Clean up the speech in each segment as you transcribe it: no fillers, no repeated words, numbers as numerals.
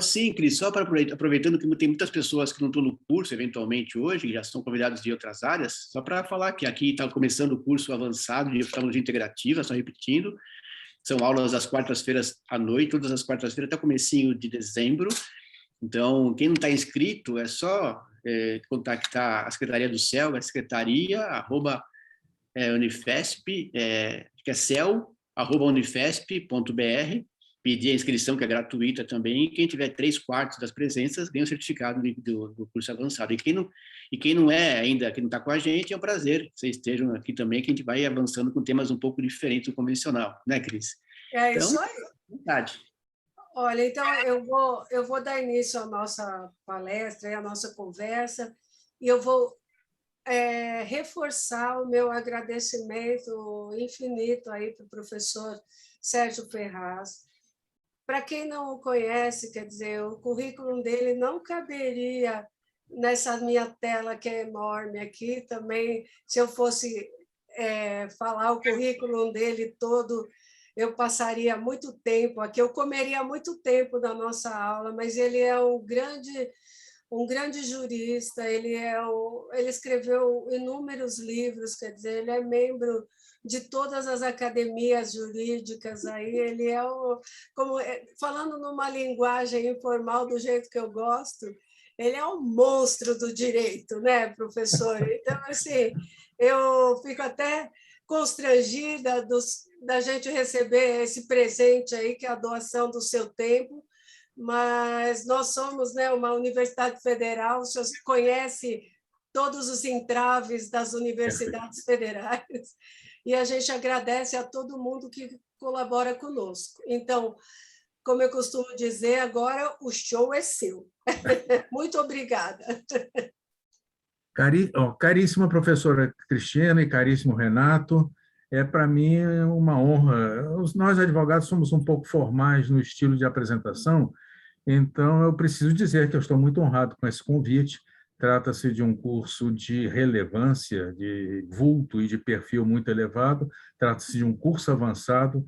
Sim, Cris, só para aproveitando que tem muitas pessoas que não estão no curso, eventualmente hoje, já são convidados de outras áreas, só para falar que aqui está começando o curso avançado de oftalmologia integrativa, só repetindo, são aulas às quartas-feiras à noite, todas as quartas-feiras até o comecinho de dezembro. Então, quem não está inscrito, é só contactar a Secretaria do CEL, a secretaria, Unifesp, que é cel@unifesp.br, pedir a inscrição, que é gratuita também, e quem tiver 3/4 das presenças ganha o certificado do curso avançado. E quem não é ainda, que não está com a gente, é um prazer que vocês estejam aqui também, que a gente vai avançando com temas um pouco diferentes do convencional, né, Cris? É então, isso aí. Vontade. Olha, então eu vou dar início à nossa palestra, à nossa conversa, e eu vou reforçar o meu agradecimento infinito aí para o professor Sérgio Ferraz. Para quem não o conhece, quer dizer, o currículo dele não caberia nessa minha tela que é enorme aqui. Também, se eu fosse falar o currículo dele todo, eu passaria muito tempo aqui, eu comeria muito tempo da nossa aula, mas ele é um grande jurista, ele escreveu inúmeros livros, quer dizer, ele é membro de todas as academias jurídicas, aí ele falando numa linguagem informal do jeito que eu gosto, ele é um monstro do direito, né, professor? Então, assim, eu fico até constrangida da gente receber esse presente aí, que é a doação do seu tempo, mas nós somos, né, uma universidade federal, o senhor conhece todos os entraves das universidades federais, e a gente agradece a todo mundo que colabora conosco. Então, como eu costumo dizer, agora o show é seu. Muito obrigada. Caríssima professora Cristina e caríssimo Renato, para mim uma honra. Nós, advogados, somos um pouco formais no estilo de apresentação, então eu preciso dizer que eu estou muito honrado com esse convite. Trata-se de um curso de relevância, de vulto e de perfil muito elevado, trata-se de um curso avançado,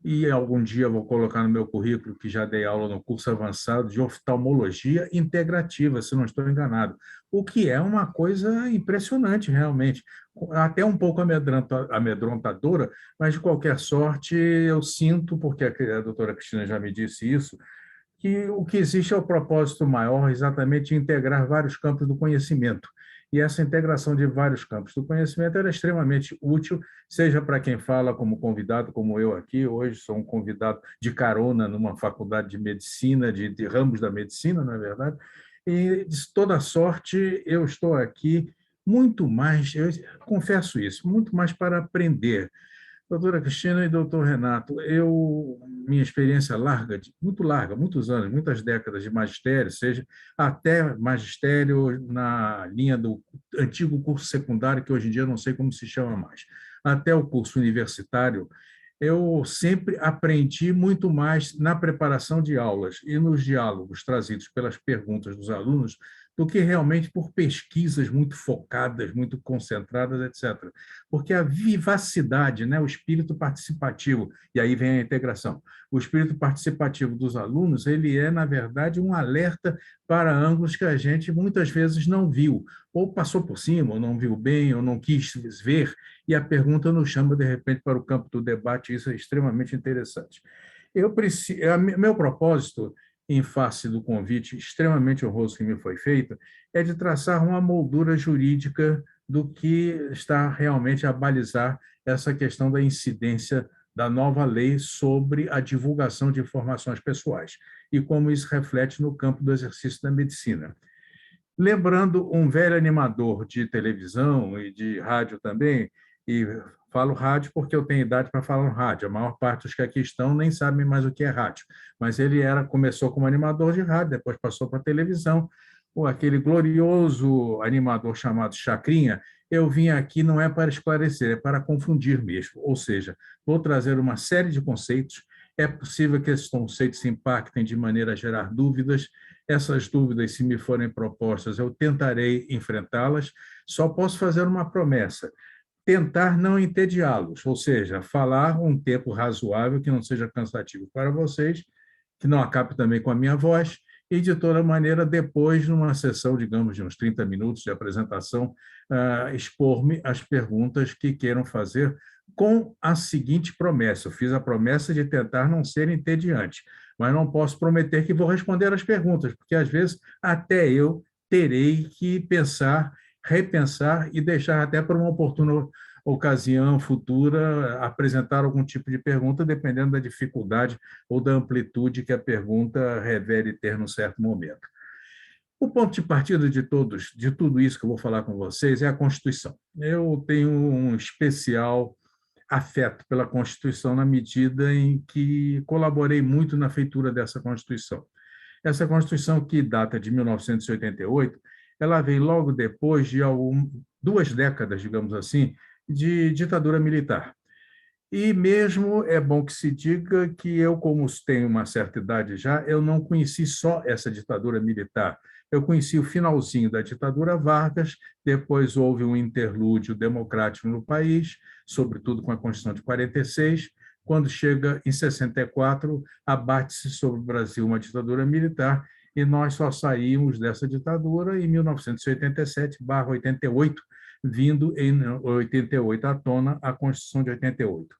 e algum dia vou colocar no meu currículo que já dei aula no curso avançado de oftalmologia integrativa, se não estou enganado, o que é uma coisa impressionante, realmente, até um pouco amedrontadora, mas, de qualquer sorte, eu sinto, porque a doutora Cristina já me disse isso, que o que existe é o propósito maior, exatamente integrar vários campos do conhecimento. E essa integração de vários campos do conhecimento era extremamente útil, seja para quem fala como convidado, como eu aqui, hoje sou um convidado de carona numa faculdade de medicina, de ramos da medicina, não é verdade? E, de toda sorte, eu estou aqui muito mais, eu confesso isso, muito mais para aprender. Doutora Cristina e doutor Renato, minha experiência muito larga, muitos anos, muitas décadas de magistério, seja até magistério na linha do antigo curso secundário, que hoje em dia eu não sei como se chama mais, até o curso universitário, eu sempre aprendi muito mais na preparação de aulas e nos diálogos trazidos pelas perguntas dos alunos do que realmente por pesquisas muito focadas, muito concentradas, etc. Porque a vivacidade, né, o espírito participativo, e aí vem a integração, o espírito participativo dos alunos, ele é, na verdade, um alerta para ângulos que a gente muitas vezes não viu, ou passou por cima, ou não viu bem, ou não quis ver, e a pergunta nos chama, de repente, para o campo do debate, e isso é extremamente interessante. Meu propósito, em face do convite extremamente honroso que me foi feito, é de traçar uma moldura jurídica do que está realmente a balizar essa questão da incidência da nova lei sobre a divulgação de informações pessoais e como isso reflete no campo do exercício da medicina. Lembrando um velho animador de televisão e de rádio também, e falo rádio porque eu tenho idade para falar rádio, a maior parte dos que aqui estão nem sabem mais o que é rádio, mas ele começou como animador de rádio, depois passou para a televisão, aquele glorioso animador chamado Chacrinha. Eu vim aqui não é para esclarecer, é para confundir mesmo, ou seja, vou trazer uma série de conceitos, é possível que esses conceitos se impactem de maneira a gerar dúvidas. Essas dúvidas, se me forem propostas, eu tentarei enfrentá-las. Só posso fazer uma promessa: tentar não entediá-los, ou seja, falar um tempo razoável que não seja cansativo para vocês, que não acabe também com a minha voz, e, de toda maneira, depois, numa sessão, digamos, de uns 30 minutos de apresentação, expor-me as perguntas que queiram fazer com a seguinte promessa. Eu fiz a promessa de tentar não ser entediante, mas não posso prometer que vou responder as perguntas, porque, às vezes, até eu terei que pensar, repensar e deixar até para uma oportuna ocasião futura apresentar algum tipo de pergunta, dependendo da dificuldade ou da amplitude que a pergunta revele ter num certo momento. O ponto de partida de tudo isso que eu vou falar com vocês é a Constituição. Eu tenho um especial afeto pela Constituição na medida em que colaborei muito na feitura dessa Constituição. Essa Constituição, que data de 1988, ela vem logo depois de 2 décadas, digamos assim, de ditadura militar. E mesmo é bom que se diga que eu, como tenho uma certa idade já, eu não conheci só essa ditadura militar. Eu conheci o finalzinho da ditadura Vargas, depois houve um interlúdio democrático no país, sobretudo com a Constituição de 46. Quando chega em 64, abate-se sobre o Brasil uma ditadura militar e nós só saímos dessa ditadura em 1987/88, vindo em 88 à tona a Constituição de 88.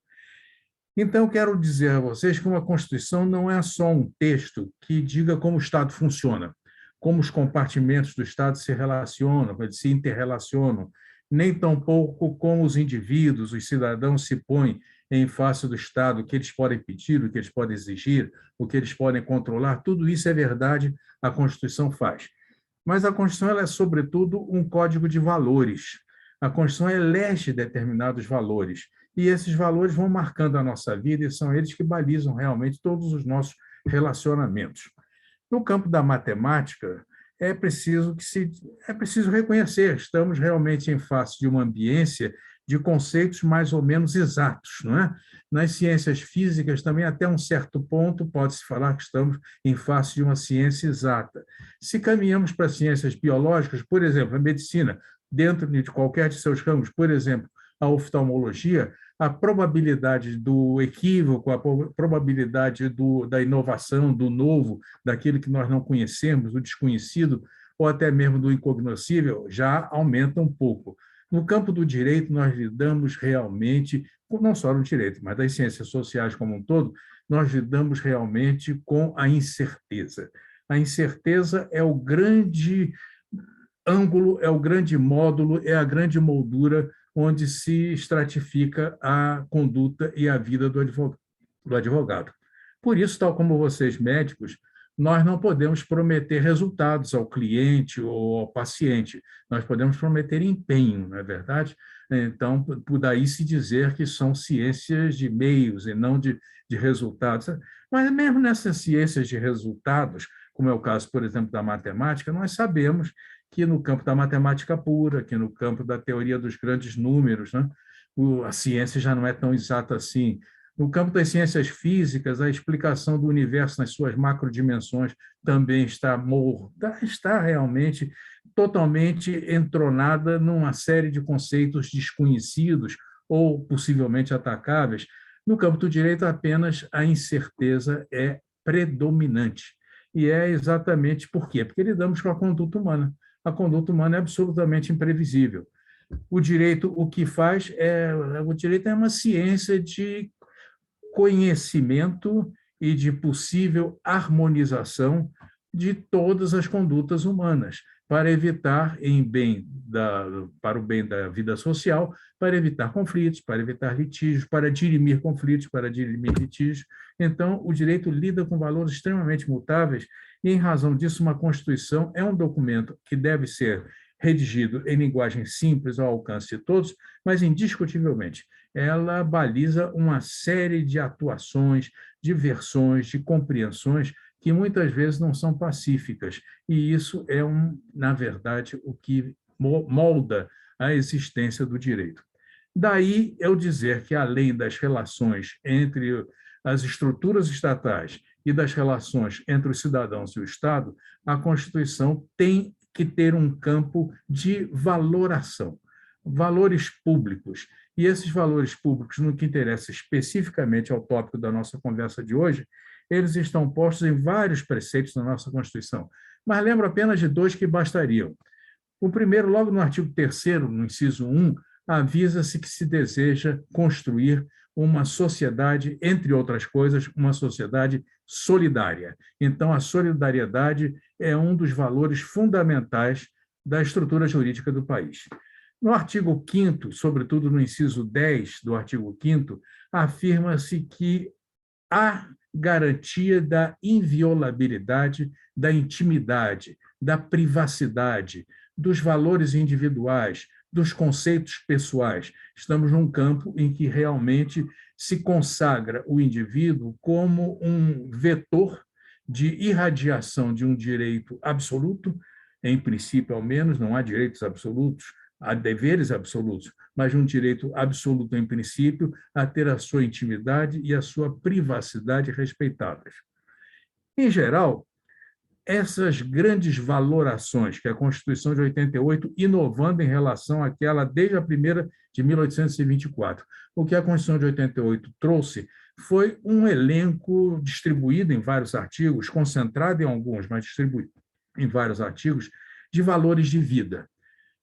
Então, quero dizer a vocês que uma Constituição não é só um texto que diga como o Estado funciona, como os compartimentos do Estado se relacionam, se interrelacionam, nem tampouco como os indivíduos, os cidadãos se põem em face do Estado, o que eles podem pedir, o que eles podem exigir, o que eles podem controlar. Tudo isso é verdade, a Constituição faz. Mas a Constituição ela é, sobretudo, um código de valores. A Constituição elege determinados valores, e esses valores vão marcando a nossa vida e são eles que balizam realmente todos os nossos relacionamentos. No campo da matemática, é preciso reconhecer, estamos realmente em face de uma ambiência de conceitos mais ou menos exatos, não é? Nas ciências físicas, também, até um certo ponto, pode-se falar que estamos em face de uma ciência exata. Se caminhamos para ciências biológicas, por exemplo, a medicina, dentro de qualquer de seus ramos, por exemplo, a oftalmologia, a probabilidade do equívoco, a probabilidade da inovação, do novo, daquilo que nós não conhecemos, do desconhecido, ou até mesmo do incognoscível, já aumenta um pouco. No campo do direito, nós lidamos realmente, não só no direito, mas das ciências sociais como um todo, nós lidamos realmente com a incerteza. A incerteza é o grande ângulo, é o grande módulo, é a grande moldura onde se estratifica a conduta e a vida do advogado. Por isso, tal como vocês, médicos, nós não podemos prometer resultados ao cliente ou ao paciente, nós podemos prometer empenho, não é verdade? Então, por daí se dizer que são ciências de meios e não de resultados. Mas mesmo nessas ciências de resultados, como é o caso, por exemplo, da matemática, nós sabemos que no campo da matemática pura, que no campo da teoria dos grandes números, né, a ciência já não é tão exata assim. No campo das ciências físicas, a explicação do universo nas suas macrodimensões também está realmente totalmente entronada numa série de conceitos desconhecidos ou possivelmente atacáveis. No campo do direito, apenas a incerteza é predominante. E é exatamente por quê? Porque lidamos com a conduta humana. A conduta humana é absolutamente imprevisível. O direito, o direito é uma ciência de conhecimento e de possível harmonização de todas as condutas humanas, para evitar, para o bem da vida social, para evitar conflitos, para evitar litígios, para dirimir conflitos, para dirimir litígios. Então, o direito lida com valores extremamente mutáveis e, em razão disso, uma Constituição é um documento que deve ser redigido em linguagem simples ao alcance de todos, mas, indiscutivelmente, ela baliza uma série de atuações, de versões, de compreensões que muitas vezes não são pacíficas. E isso é, na verdade, o que molda a existência do direito. Daí eu dizer que, além das relações entre as estruturas estatais e das relações entre os cidadãos e o Estado, a Constituição tem que ter um campo de valoração, valores públicos. E esses valores públicos, no que interessa especificamente ao tópico da nossa conversa de hoje, eles estão postos em vários preceitos da nossa Constituição, mas lembro apenas de 2 que bastariam. O primeiro, logo no artigo 3º, no inciso 1, avisa-se que se deseja construir uma sociedade, entre outras coisas, uma sociedade solidária. Então, a solidariedade é um dos valores fundamentais da estrutura jurídica do país. No artigo 5º, sobretudo no inciso 10 do artigo 5º, afirma-se que há garantia da inviolabilidade da intimidade, da privacidade, dos valores individuais, dos conceitos pessoais. Estamos num campo em que realmente se consagra o indivíduo como um vetor de irradiação de um direito absoluto, em princípio, ao menos, não há direitos absolutos, há deveres absolutos, mas um direito absoluto, em princípio, a ter a sua intimidade e a sua privacidade respeitadas. Em geral, essas grandes valorações que a Constituição de 88, inovando em relação àquela desde a primeira de 1824, o que a Constituição de 88 trouxe foi um elenco distribuído em vários artigos, concentrado em alguns, mas distribuído em vários artigos, de valores de vida.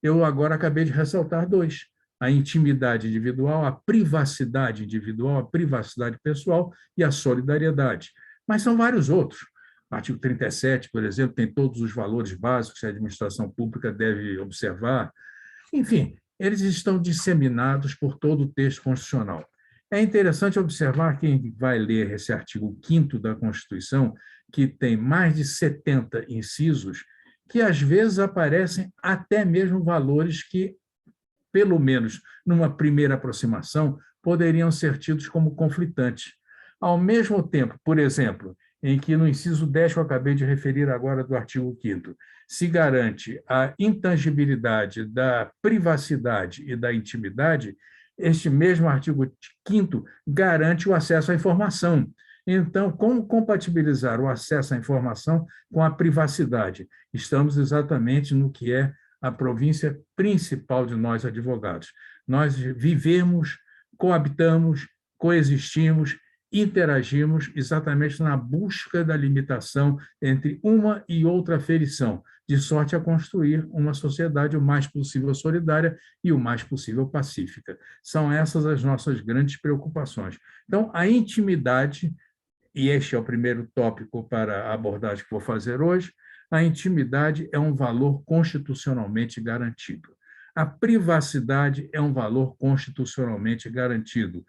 Eu agora acabei de ressaltar 2, a intimidade individual, a privacidade individual, a privacidade pessoal e a solidariedade. Mas são vários outros. O artigo 37, por exemplo, tem todos os valores básicos que a administração pública deve observar. Enfim, eles estão disseminados por todo o texto constitucional. É interessante observar, quem vai ler esse artigo 5º da Constituição, que tem mais de 70 incisos, que às vezes aparecem até mesmo valores que, pelo menos numa primeira aproximação, poderiam ser tidos como conflitantes. Ao mesmo tempo, por exemplo, em que no inciso 10 que eu acabei de referir agora do artigo 5º, se garante a intangibilidade da privacidade e da intimidade, este mesmo artigo 5º garante o acesso à informação. Então, como compatibilizar o acesso à informação com a privacidade? Estamos exatamente no que é a província principal de nós advogados. Nós vivemos, coabitamos, coexistimos, interagimos exatamente na busca da limitação entre uma e outra aferição, de sorte a construir uma sociedade o mais possível solidária e o mais possível pacífica. São essas as nossas grandes preocupações. Então, a intimidade, e este é o primeiro tópico para a abordagem que vou fazer hoje, a intimidade é um valor constitucionalmente garantido. A privacidade é um valor constitucionalmente garantido.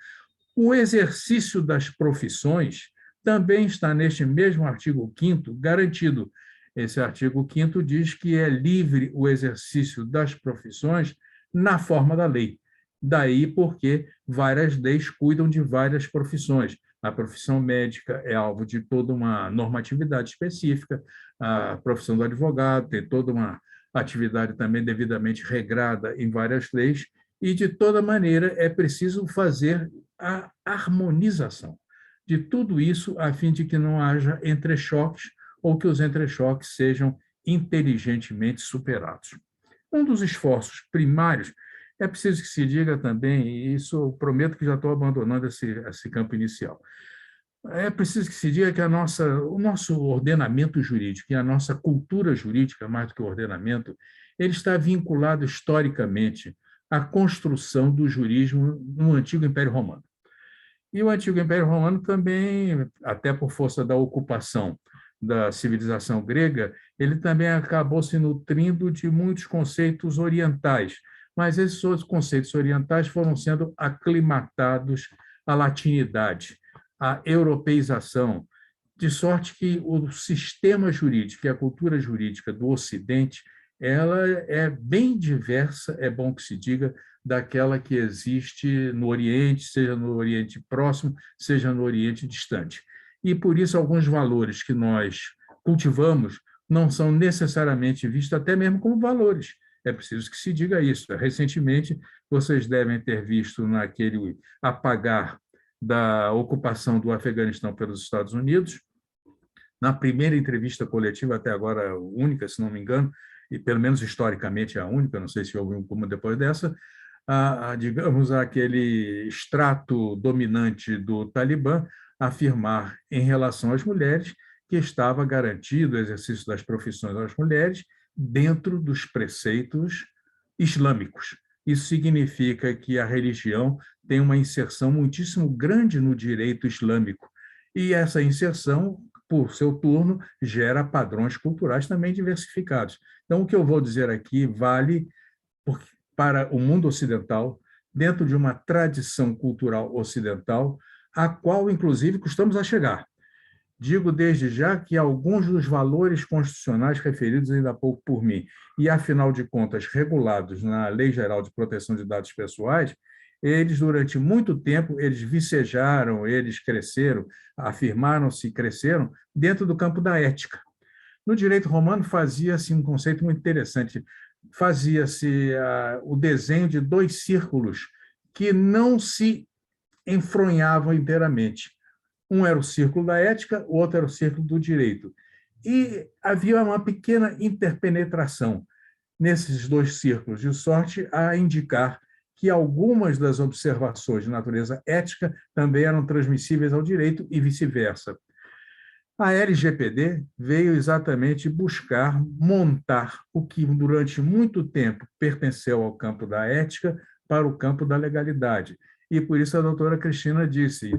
O exercício das profissões também está neste mesmo artigo 5º garantido. Esse artigo 5º diz que é livre o exercício das profissões na forma da lei. Daí porque várias leis cuidam de várias profissões. A profissão médica é alvo de toda uma normatividade específica, a profissão do advogado tem toda uma atividade também devidamente regrada em várias leis, e, de toda maneira, é preciso fazer a harmonização de tudo isso a fim de que não haja entrechoques ou que os entrechoques sejam inteligentemente superados. Um dos esforços primários, é preciso que se diga também, e isso eu prometo que já estou abandonando esse campo inicial, é preciso que se diga que o nosso ordenamento jurídico e a nossa cultura jurídica, mais do que o ordenamento, ele está vinculado historicamente à construção do jurismo no antigo Império Romano. E o antigo Império Romano também, até por força da ocupação da civilização grega, ele também acabou se nutrindo de muitos conceitos orientais, mas esses outros conceitos orientais foram sendo aclimatados à latinidade, à europeização, de sorte que o sistema jurídico e a cultura jurídica do Ocidente ela é bem diversa, é bom que se diga, daquela que existe no Oriente, seja no Oriente próximo, seja no Oriente distante. E, por isso, alguns valores que nós cultivamos não são necessariamente vistos até mesmo como valores. É preciso que se diga isso. Recentemente, vocês devem ter visto naquele apagar da ocupação do Afeganistão pelos Estados Unidos, na primeira entrevista coletiva, até agora única, se não me engano, e pelo menos historicamente é a única, não sei se houve uma depois dessa, digamos, aquele extrato dominante do Talibã afirmar em relação às mulheres que estava garantido o exercício das profissões das mulheres dentro dos preceitos islâmicos. Isso significa que a religião tem uma inserção muitíssimo grande no direito islâmico, e essa inserção, por seu turno, gera padrões culturais também diversificados. Então, o que eu vou dizer aqui vale para o mundo ocidental, dentro de uma tradição cultural ocidental, a qual, inclusive, custamos a chegar. Digo desde já que alguns dos valores constitucionais referidos ainda há pouco por mim, e, afinal de contas, regulados na Lei Geral de Proteção de Dados Pessoais, eles, durante muito tempo, eles vicejaram, eles cresceram, afirmaram-se e cresceram dentro do campo da ética. No direito romano, fazia-se um conceito muito interessante. Fazia-se o desenho de dois círculos que não se enfronhavam inteiramente. Um era o círculo da ética, o outro era o círculo do direito. E havia uma pequena interpenetração nesses dois círculos, de sorte a indicar que algumas das observações de natureza ética também eram transmissíveis ao direito e vice-versa. A LGPD veio exatamente buscar montar o que durante muito tempo pertenceu ao campo da ética para o campo da legalidade. E por isso a doutora Cristina disse,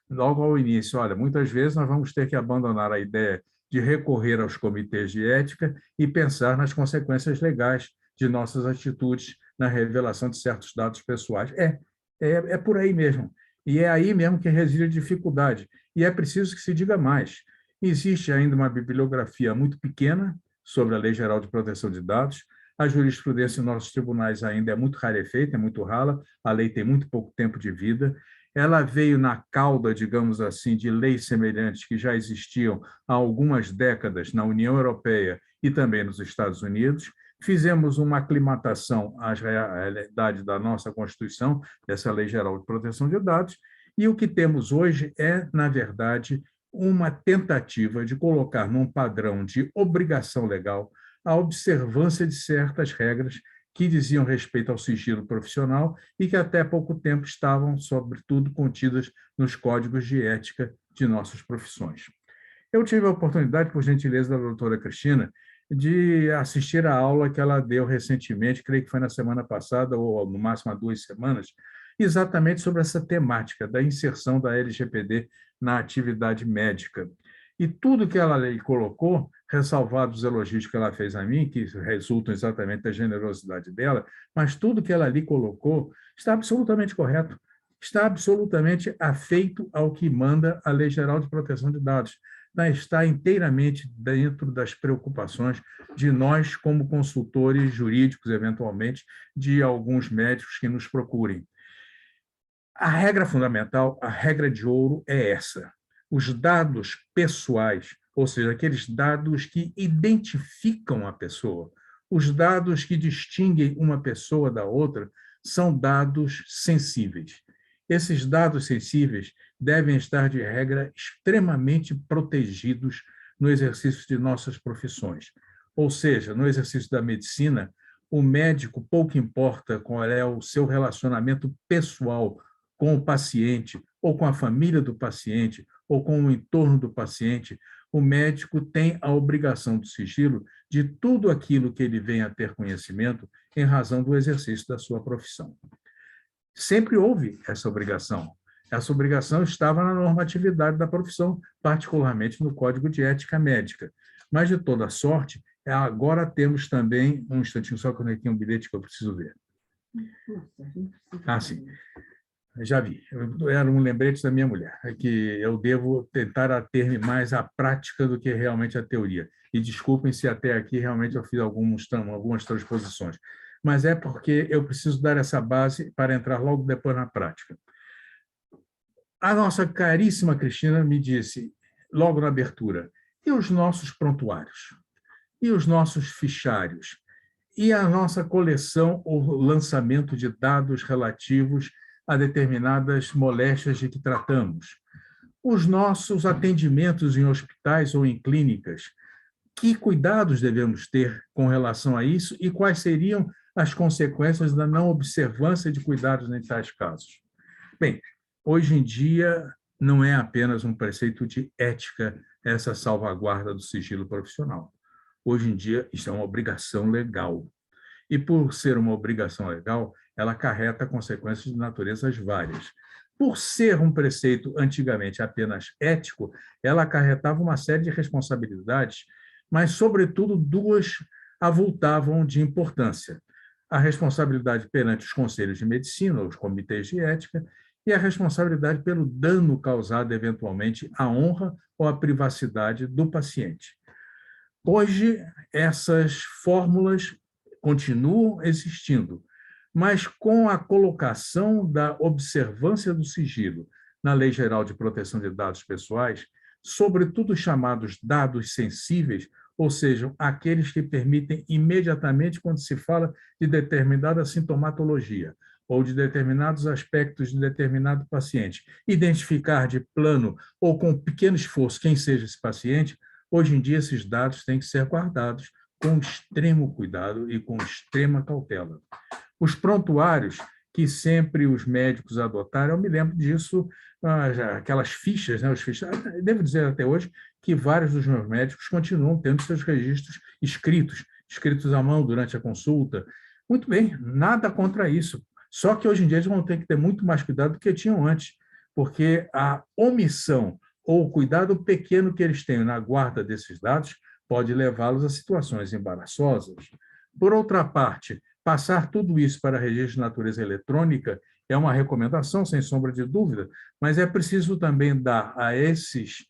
logo ao início, olha, muitas vezes nós vamos ter que abandonar a ideia de recorrer aos comitês de ética e pensar nas consequências legais de nossas atitudes na revelação de certos dados pessoais. É por aí mesmo. E é aí mesmo que reside a dificuldade. E é preciso que se diga mais. Existe ainda uma bibliografia muito pequena sobre a Lei Geral de Proteção de Dados. A jurisprudência em nossos tribunais ainda é muito rarefeita, é muito rala, a lei tem muito pouco tempo de vida. Ela veio na cauda, digamos assim, de leis semelhantes que já existiam há algumas décadas na União Europeia e também nos Estados Unidos. Fizemos uma aclimatação à realidade da nossa Constituição, dessa Lei Geral de Proteção de Dados, e o que temos hoje é, na verdade, uma tentativa de colocar num padrão de obrigação legal a observância de certas regras que diziam respeito ao sigilo profissional e que até pouco tempo estavam, sobretudo, contidas nos códigos de ética de nossas profissões. Eu tive a oportunidade, por gentileza da doutora Cristina, de assistir a aula que ela deu recentemente, creio que foi na semana passada, ou no máximo há 2 semanas, exatamente sobre essa temática da inserção da LGPD na atividade médica. E tudo que ela colocou, ressalvados os elogios que ela fez a mim, que resultam exatamente da generosidade dela, mas tudo que ela ali colocou está absolutamente correto, está absolutamente afeito ao que manda a Lei Geral de Proteção de Dados, está inteiramente dentro das preocupações de nós, como consultores jurídicos, eventualmente, de alguns médicos que nos procurem. A regra fundamental, a regra de ouro é essa. Os dados pessoais, ou seja, aqueles dados que identificam a pessoa, os dados que distinguem uma pessoa da outra, são dados sensíveis. Esses dados sensíveis devem estar, de regra, extremamente protegidos no exercício de nossas profissões. Ou seja, no exercício da medicina, o médico pouco importa qual é o seu relacionamento pessoal com o paciente, ou com a família do paciente, ou com o entorno do paciente, o médico tem a obrigação do sigilo de tudo aquilo que ele venha a ter conhecimento em razão do exercício da sua profissão. Sempre houve essa obrigação. Essa obrigação estava na normatividade da profissão, particularmente no Código de Ética Médica. Mas, de toda sorte, agora temos também... Um instantinho só, que eu tenho um bilhete que eu preciso ver. Sim. Já vi. Era um lembrete da minha mulher, que eu devo tentar ater-me mais à prática do que realmente à teoria. E desculpem se até aqui realmente eu fiz algumas transposições. Mas é porque eu preciso dar essa base para entrar logo depois na prática. A nossa caríssima Cristina me disse, logo na abertura, e os nossos prontuários? E os nossos fichários? E a nossa coleção ou lançamento de dados relativos a determinadas moléstias de que tratamos? Os nossos atendimentos em hospitais ou em clínicas? Que cuidados devemos ter com relação a isso e quais seriam as consequências da não observância de cuidados em tais casos? Bem, hoje em dia, não é apenas um preceito de ética, essa salvaguarda do sigilo profissional. Hoje em dia, isso é uma obrigação legal. E, por ser uma obrigação legal, ela acarreta consequências de naturezas várias. Por ser um preceito antigamente apenas ético, ela acarretava uma série de responsabilidades, mas, sobretudo, duas avultavam de importância: a responsabilidade perante os conselhos de medicina, os comitês de ética, e a responsabilidade pelo dano causado, eventualmente, à honra ou à privacidade do paciente. Hoje, essas fórmulas continuam existindo, mas com a colocação da observância do sigilo na Lei Geral de Proteção de Dados Pessoais, sobretudo os chamados dados sensíveis, ou seja, aqueles que permitem imediatamente, quando se fala de determinada sintomatologia ou de determinados aspectos de determinado paciente, identificar de plano ou com pequeno esforço quem seja esse paciente. Hoje em dia, esses dados têm que ser guardados com extremo cuidado e com extrema cautela. Os prontuários que sempre os médicos adotaram, eu me lembro disso, aquelas fichas, né, os fichas, devo dizer até hoje que vários dos meus médicos continuam tendo seus registros escritos à mão durante a consulta. Muito bem, nada contra isso. Só que hoje em dia eles vão ter que ter muito mais cuidado do que tinham antes, porque a omissão ou o cuidado pequeno que eles têm na guarda desses dados pode levá-los a situações embaraçosas. Por outra parte, passar tudo isso para registro de natureza eletrônica é uma recomendação, sem sombra de dúvida, mas é preciso também dar a esses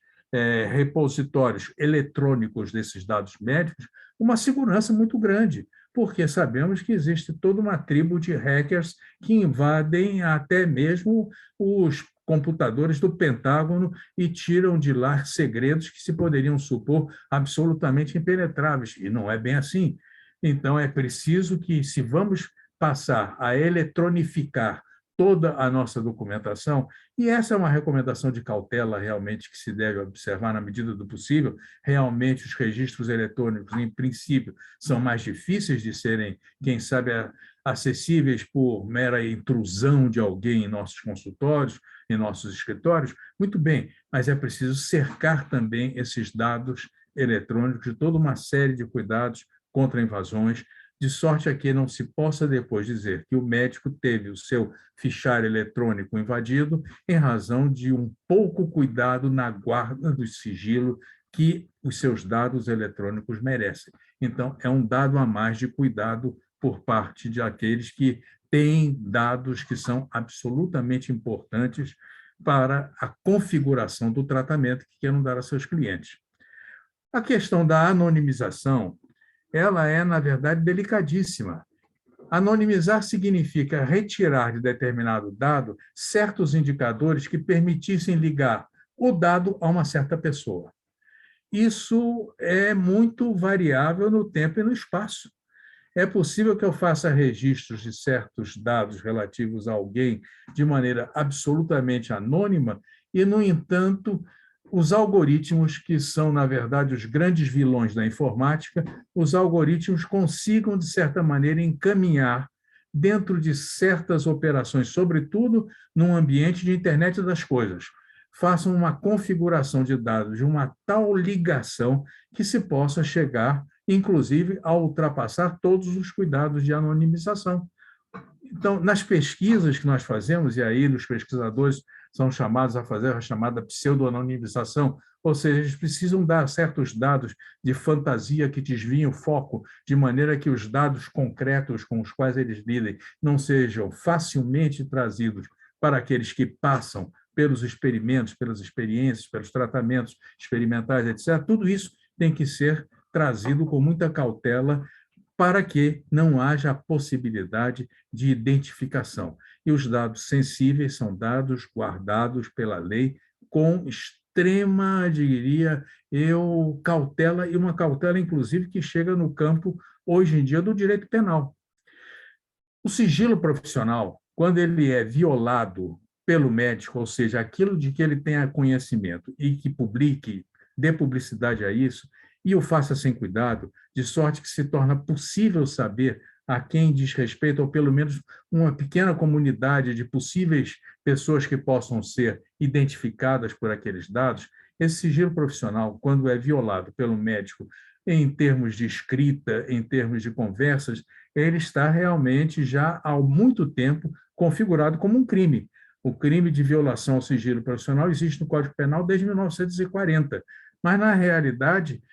repositórios eletrônicos desses dados médicos uma segurança muito grande, porque sabemos que existe toda uma tribo de hackers que invadem até mesmo os computadores do Pentágono e tiram de lá segredos que se poderiam supor absolutamente impenetráveis, e não é bem assim. Então, é preciso que, se vamos passar a eletronificar toda a nossa documentação, e essa é uma recomendação de cautela realmente que se deve observar na medida do possível, realmente os registros eletrônicos, em princípio, são mais difíceis de serem, quem sabe, acessíveis por mera intrusão de alguém em nossos consultórios, em nossos escritórios. Muito bem, mas é preciso cercar também esses dados eletrônicos de toda uma série de cuidados contra invasões, de sorte a que não se possa depois dizer que o médico teve o seu fichário eletrônico invadido em razão de um pouco cuidado na guarda do sigilo que os seus dados eletrônicos merecem. Então, é um dado a mais de cuidado por parte de aqueles que têm dados que são absolutamente importantes para a configuração do tratamento que queiram dar a seus clientes. A questão da anonimização, ela é, na verdade, delicadíssima. Anonimizar significa retirar de determinado dado certos indicadores que permitissem ligar o dado a uma certa pessoa. Isso é muito variável no tempo e no espaço. É possível que eu faça registros de certos dados relativos a alguém de maneira absolutamente anônima e, no entanto, os algoritmos, que são, na verdade, os grandes vilões da informática, os algoritmos consigam, de certa maneira, encaminhar dentro de certas operações, sobretudo num ambiente de internet das coisas, façam uma configuração de dados de uma tal ligação que se possa chegar, inclusive, a ultrapassar todos os cuidados de anonimização. Então, nas pesquisas que nós fazemos, e aí os pesquisadores são chamados a fazer a chamada pseudo-anonimização, ou seja, eles precisam dar certos dados de fantasia que desviem o foco, de maneira que os dados concretos com os quais eles lidem não sejam facilmente trazidos para aqueles que passam pelos experimentos, pelas experiências, pelos tratamentos experimentais, etc. Tudo isso tem que ser trazido com muita cautela para que não haja a possibilidade de identificação. E os dados sensíveis são dados guardados pela lei com extrema, diria eu, cautela, e uma cautela, inclusive, que chega no campo, hoje em dia, do direito penal. O sigilo profissional, quando ele é violado pelo médico, ou seja, aquilo de que ele tenha conhecimento e que publique, dê publicidade a isso, e o faça sem cuidado, de sorte que se torna possível saber a quem diz respeito, ou pelo menos uma pequena comunidade de possíveis pessoas que possam ser identificadas por aqueles dados, esse sigilo profissional, quando é violado pelo médico em termos de escrita, em termos de conversas, ele está realmente já há muito tempo configurado como um crime. O crime de violação ao sigilo profissional existe no Código Penal desde 1940, mas, na realidade,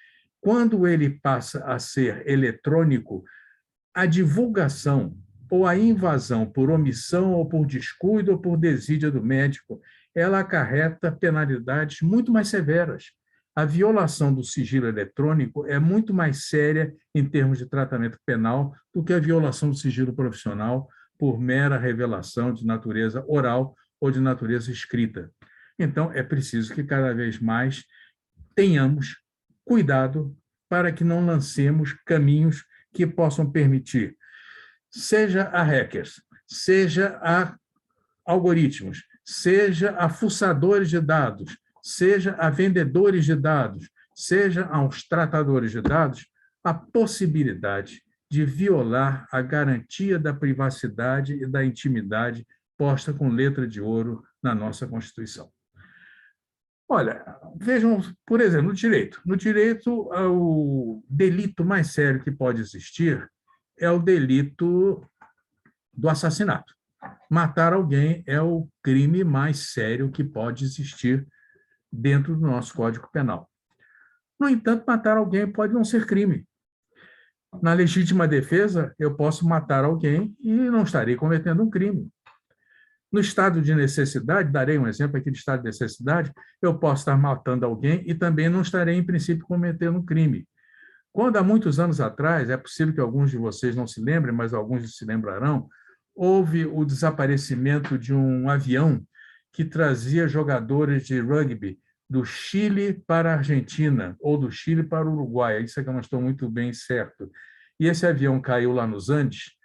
quando ele passa a ser eletrônico, a divulgação ou a invasão por omissão ou por descuido ou por desídia do médico, ela acarreta penalidades muito mais severas. A violação do sigilo eletrônico é muito mais séria em termos de tratamento penal do que a violação do sigilo profissional por mera revelação de natureza oral ou de natureza escrita. Então, é preciso que cada vez mais tenhamos cuidado para que não lancemos caminhos que possam permitir, seja a hackers, seja a algoritmos, seja a fuçadores de dados, seja a vendedores de dados, seja aos tratadores de dados, a possibilidade de violar a garantia da privacidade e da intimidade posta com letra de ouro na nossa Constituição. Olha, vejam, por exemplo, no direito. No direito, o delito mais sério que pode existir é o delito do assassinato. Matar alguém é o crime mais sério que pode existir dentro do nosso Código Penal. No entanto, matar alguém pode não ser crime. Na legítima defesa, eu posso matar alguém e não estarei cometendo um crime. No estado de necessidade, darei um exemplo aqui de estado de necessidade, eu posso estar matando alguém e também não estarei, em princípio, cometendo um crime. Quando, há muitos anos atrás, é possível que alguns de vocês não se lembrem, mas alguns se lembrarão, houve o desaparecimento de um avião que trazia jogadores de rugby do Chile para a Argentina, ou do Chile para o Uruguai, isso é que eu não estou muito bem certo. E esse avião caiu lá nos Andes.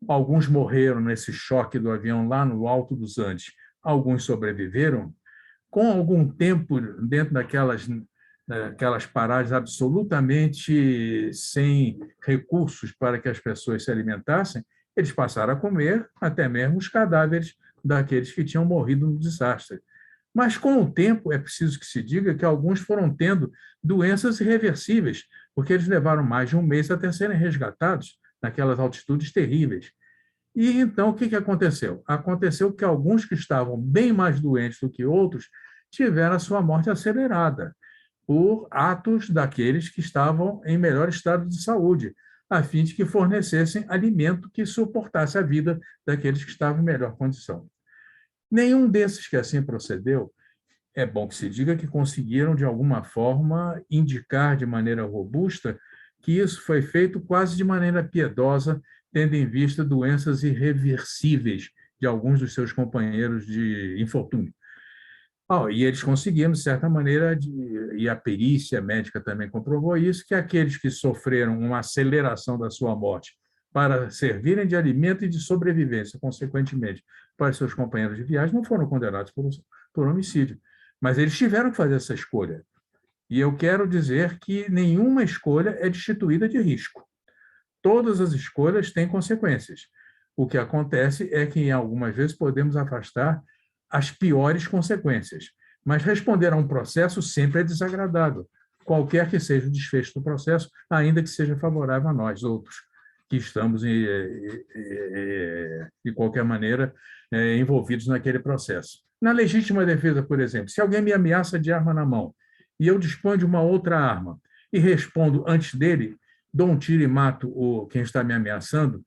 Alguns morreram nesse choque do avião lá no alto dos Andes. Alguns sobreviveram. Com algum tempo dentro daquelas paragens absolutamente sem recursos para que as pessoas se alimentassem, eles passaram a comer até mesmo os cadáveres daqueles que tinham morrido no desastre. Mas, com o tempo, é preciso que se diga que alguns foram tendo doenças irreversíveis, porque eles levaram mais de um mês até serem resgatados naquelas altitudes terríveis. E, então, o que aconteceu? Aconteceu que alguns que estavam bem mais doentes do que outros tiveram a sua morte acelerada por atos daqueles que estavam em melhor estado de saúde, a fim de que fornecessem alimento que suportasse a vida daqueles que estavam em melhor condição. Nenhum desses que assim procedeu, é bom que se diga que conseguiram, de alguma forma, indicar de maneira robusta que isso foi feito quase de maneira piedosa, tendo em vista doenças irreversíveis de alguns dos seus companheiros de infortúnio. E eles conseguiram, de certa maneira, e a perícia médica também comprovou isso, que aqueles que sofreram uma aceleração da sua morte para servirem de alimento e de sobrevivência, consequentemente, para seus companheiros de viagem, não foram condenados por homicídio. Mas eles tiveram que fazer essa escolha. E eu quero dizer que nenhuma escolha é destituída de risco. Todas as escolhas têm consequências. O que acontece é que, em algumas vezes, podemos afastar as piores consequências. Mas responder a um processo sempre é desagradável, qualquer que seja o desfecho do processo, ainda que seja favorável a nós, outros, que estamos, de qualquer maneira, envolvidos naquele processo. Na legítima defesa, por exemplo, se alguém me ameaça de arma na mão e eu disponho de uma outra arma e respondo antes dele, dou um tiro e mato quem está me ameaçando,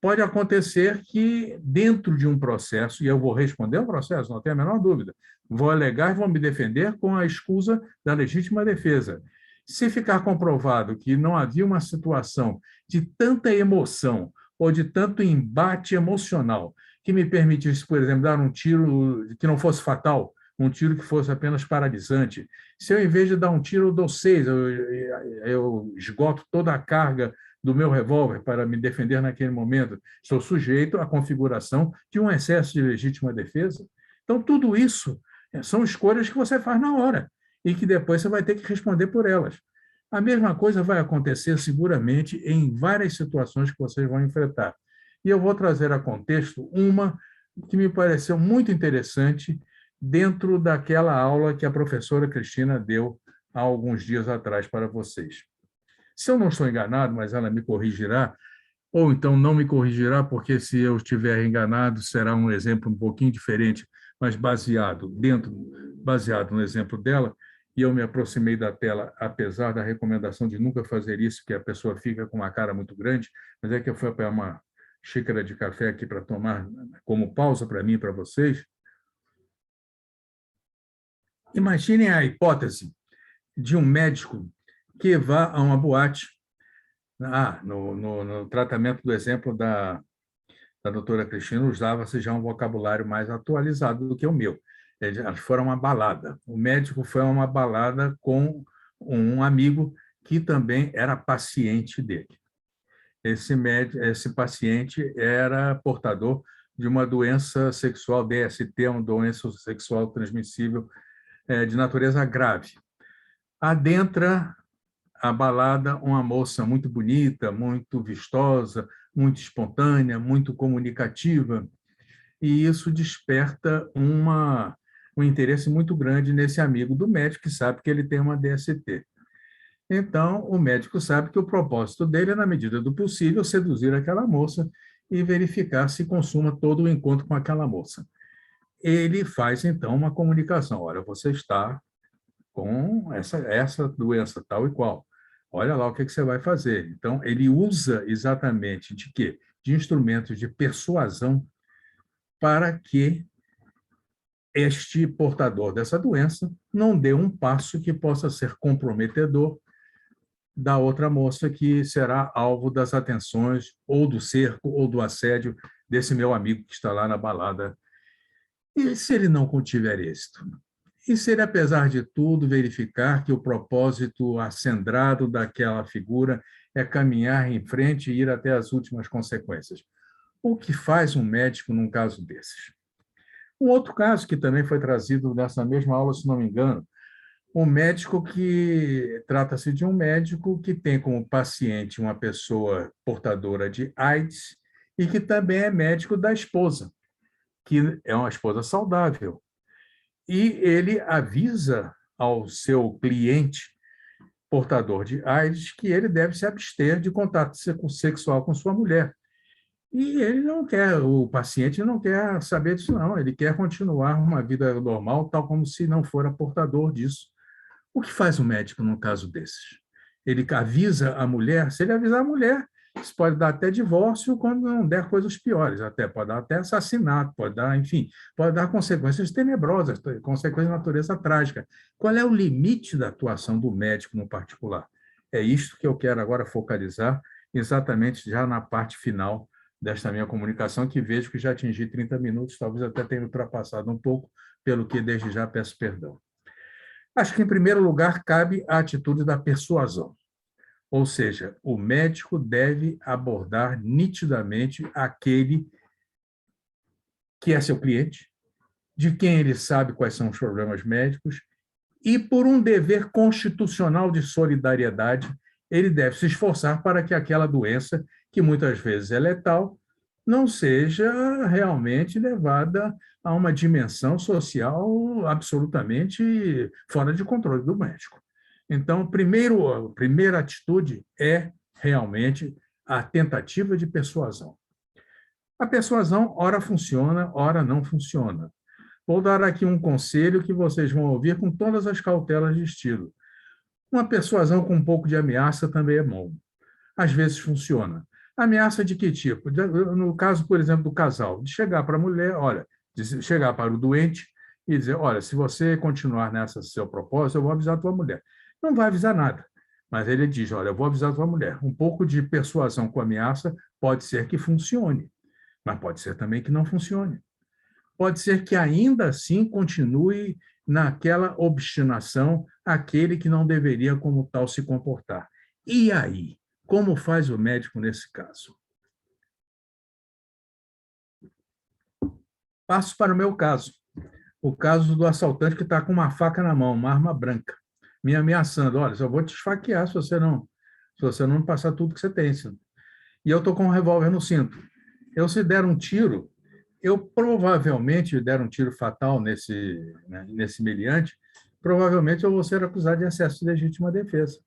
pode acontecer que, dentro de um processo, e eu vou responder ao processo, não tenho a menor dúvida, vou alegar e vou me defender com a escusa da legítima defesa. Se ficar comprovado que não havia uma situação de tanta emoção ou de tanto embate emocional que me permitisse, por exemplo, dar um tiro que não fosse fatal, um tiro que fosse apenas paralisante, se eu, em vez de dar um tiro, eu dou 6, eu esgoto toda a carga do meu revólver para me defender naquele momento, estou sujeito à configuração de um excesso de legítima defesa. Então, tudo isso são escolhas que você faz na hora e que depois você vai ter que responder por elas. A mesma coisa vai acontecer seguramente em várias situações que vocês vão enfrentar. E eu vou trazer a contexto uma que me pareceu muito interessante dentro daquela aula que a professora Cristina deu há alguns dias atrás para vocês. Se eu não estou enganado, mas ela me corrigirá, ou então não me corrigirá, porque se eu estiver enganado, será um exemplo um pouquinho diferente, mas baseado no exemplo dela, e eu me aproximei da tela, apesar da recomendação de nunca fazer isso, porque a pessoa fica com uma cara muito grande, mas é que eu fui pegar uma xícara de café aqui para tomar como pausa para mim e para vocês. Imaginem a hipótese de um médico que vá a uma boate. No tratamento do exemplo da doutora Cristina, usava-se já um vocabulário mais atualizado do que o meu. Eles foram a uma balada. O médico foi a uma balada com um amigo que também era paciente dele. Esse paciente era portador de uma doença sexual, DST, uma doença sexual transmissível de natureza grave. Adentra a balada uma moça muito bonita, muito vistosa, muito espontânea, muito comunicativa, e isso desperta um interesse muito grande nesse amigo do médico, que sabe que ele tem uma DST. Então, o médico sabe que o propósito dele é, na medida do possível, seduzir aquela moça e verificar se consuma todo o encontro com aquela moça. Ele faz, então, uma comunicação. Olha, você está com essa doença tal e qual. Olha lá o que você vai fazer. Então, ele usa exatamente de quê? De instrumentos de persuasão para que este portador dessa doença não dê um passo que possa ser comprometedor da outra moça que será alvo das atenções ou do cerco ou do assédio desse meu amigo que está lá na balada. E se ele não contiver êxito? E se ele, apesar de tudo, verificar que o propósito acendrado daquela figura é caminhar em frente e ir até as últimas consequências? O que faz um médico num caso desses? Um outro caso que também foi trazido nessa mesma aula, se não me engano, um médico que trata-se de um médico que tem como paciente uma pessoa portadora de AIDS e que também é médico da esposa, que é uma esposa saudável. E ele avisa ao seu cliente portador de AIDS que ele deve se abster de contato sexual com sua mulher. E ele não quer, o paciente não quer saber disso, não. Ele quer continuar uma vida normal, tal como se não fora portador disso. O que faz o médico num caso desses? Ele avisa a mulher, se ele avisar a mulher, isso pode dar até divórcio quando não der coisas piores, até pode dar até assassinato, pode dar, enfim, pode dar consequências tenebrosas, consequências de natureza trágica. Qual é o limite da atuação do médico no particular? É isto que eu quero agora focalizar, exatamente já na parte final desta minha comunicação, que vejo que já atingi 30 minutos, talvez até tenha ultrapassado um pouco, pelo que desde já peço perdão. Acho que, em primeiro lugar, cabe a atitude da persuasão. Ou seja, o médico deve abordar nitidamente aquele que é seu cliente, de quem ele sabe quais são os problemas médicos, e, por um dever constitucional de solidariedade, ele deve se esforçar para que aquela doença, que muitas vezes é letal, não seja realmente levada a uma dimensão social absolutamente fora de controle do médico. Então, a primeira atitude é realmente a tentativa de persuasão. A persuasão, ora funciona, ora não funciona. Vou dar aqui um conselho que vocês vão ouvir com todas as cautelas de estilo. Uma persuasão com um pouco de ameaça também é bom. Às vezes funciona. Ameaça de que tipo? No caso, por exemplo, do casal, de chegar para a mulher, olha, de chegar para o doente e dizer, olha, se você continuar nessa seu propósito, eu vou avisar a tua mulher. Não vai avisar nada, mas ele diz, olha, eu vou avisar a tua mulher. Um pouco de persuasão com ameaça pode ser que funcione, mas pode ser também que não funcione. Pode ser que ainda assim continue naquela obstinação aquele que não deveria como tal se comportar. E aí? Como faz o médico nesse caso? Passo para o meu caso. O caso do assaltante que está com uma faca na mão, uma arma branca. me ameaçando, olha, eu vou te esfaquear se você não passar tudo que você tem. E eu estou com um revólver no cinto. Se der um tiro, eu provavelmente der um tiro fatal nesse meliante, provavelmente eu vou ser acusado de excesso de legítima defesa.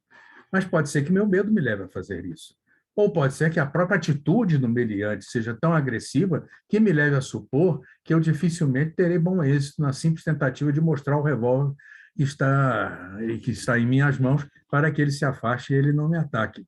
Mas pode ser que meu medo me leve a fazer isso. Ou pode ser que a própria atitude do meliante seja tão agressiva que me leve a supor que eu dificilmente terei bom êxito na simples tentativa de mostrar o revólver que está em minhas mãos para que ele se afaste e ele não me ataque.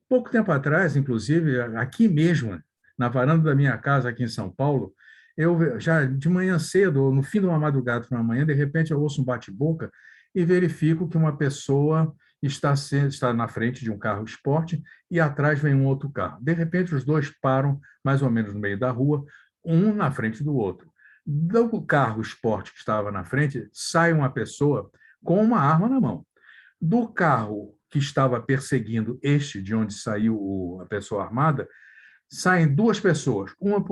Pouco tempo atrás, inclusive, aqui mesmo, na varanda da minha casa, aqui em São Paulo, eu já de manhã cedo, ou no fim de uma madrugada para uma manhã, de repente eu ouço um bate-boca e verifico que uma pessoa está na frente de um carro esporte e atrás vem um outro carro. De repente, os dois param mais ou menos no meio da rua, um na frente do outro. Do carro esporte que estava na frente, sai uma pessoa com uma arma na mão. Do carro que estava perseguindo de onde saiu a pessoa armada, saem duas pessoas, uma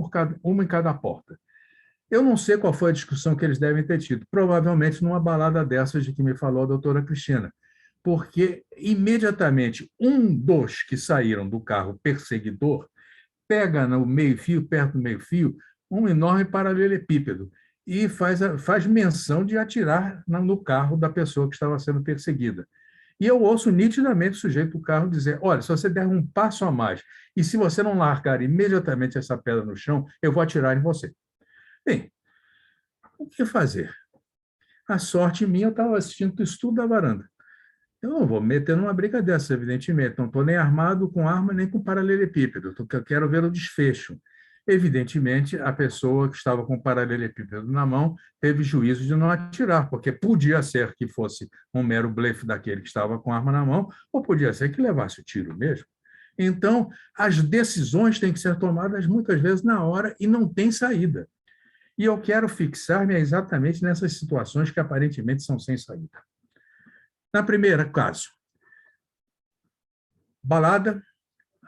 em cada porta. Eu não sei qual foi a discussão que eles devem ter tido, provavelmente numa balada dessas de que me falou a doutora Cristina, porque imediatamente um dos que saíram do carro perseguidor pega no meio-fio, perto do meio-fio, um enorme paralelepípedo e faz menção de atirar no carro da pessoa que estava sendo perseguida. E eu ouço nitidamente o sujeito do carro dizer, olha, se você der um passo a mais e se você não largar imediatamente essa pedra no chão, eu vou atirar em você. Bem, o que fazer? A sorte minha, eu estava assistindo isso tudo da varanda. Eu não vou me meter numa briga dessa, evidentemente. Não estou nem armado com arma, nem com paralelepípedo. Eu quero ver o desfecho. Evidentemente, a pessoa que estava com o paralelepípedo na mão teve juízo de não atirar, porque podia ser que fosse um mero blefe daquele que estava com a arma na mão, ou podia ser que levasse o tiro mesmo. Então, as decisões têm que ser tomadas muitas vezes na hora e não tem saída. E eu quero fixar-me exatamente nessas situações que aparentemente são sem saída. Na primeira caso, balada,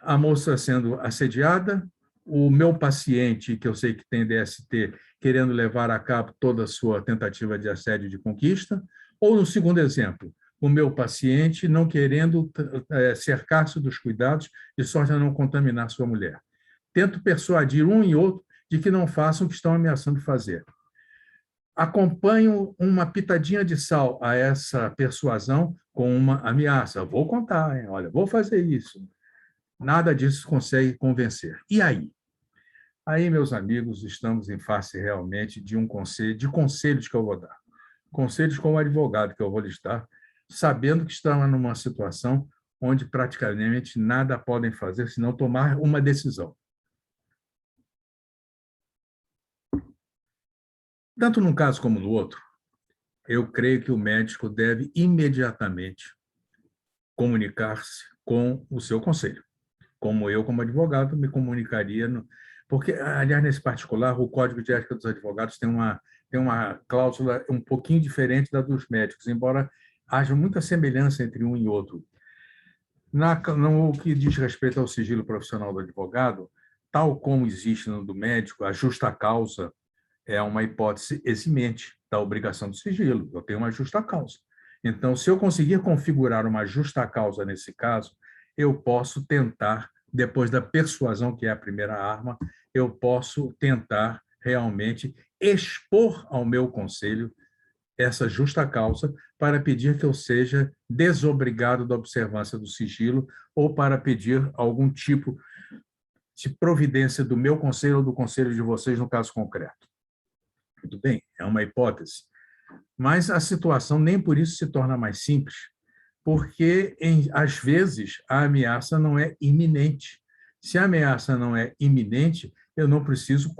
a moça sendo assediada, o meu paciente, que eu sei que tem DST, querendo levar a cabo toda a sua tentativa de assédio de conquista, ou no segundo exemplo, o meu paciente não querendo cercar-se dos cuidados de sorte a não contaminar sua mulher. Tento persuadir um e outro de que não façam o que estão ameaçando fazer. Acompanho uma pitadinha de sal a essa persuasão com uma ameaça. Vou contar, hein? Olha, vou fazer isso. Nada disso consegue convencer. E aí? Aí, meus amigos, estamos em face realmente de conselhos que eu vou dar. Conselhos como advogado que eu vou lhes dar, sabendo que estão numa situação onde praticamente nada podem fazer senão tomar uma decisão. Tanto num caso como no outro, eu creio que o médico deve imediatamente comunicar-se com o seu conselho, como eu, como advogado, me comunicaria, porque, aliás, nesse particular, o Código de Ética dos Advogados tem uma cláusula um pouquinho diferente da dos médicos, embora haja muita semelhança entre um e outro. No que diz respeito ao sigilo profissional do advogado, tal como existe no do médico, a justa causa é uma hipótese eximente da obrigação do sigilo. Eu tenho uma justa causa. Então, se eu conseguir configurar uma justa causa nesse caso, eu posso tentar, depois da persuasão, que é a primeira arma, eu posso tentar realmente expor ao meu conselho essa justa causa para pedir que eu seja desobrigado da observância do sigilo ou para pedir algum tipo de providência do meu conselho ou do conselho de vocês no caso concreto. Muito bem, é uma hipótese. Mas a situação nem por isso se torna mais simples, porque, às vezes, a ameaça não é iminente. Se a ameaça não é iminente, eu não preciso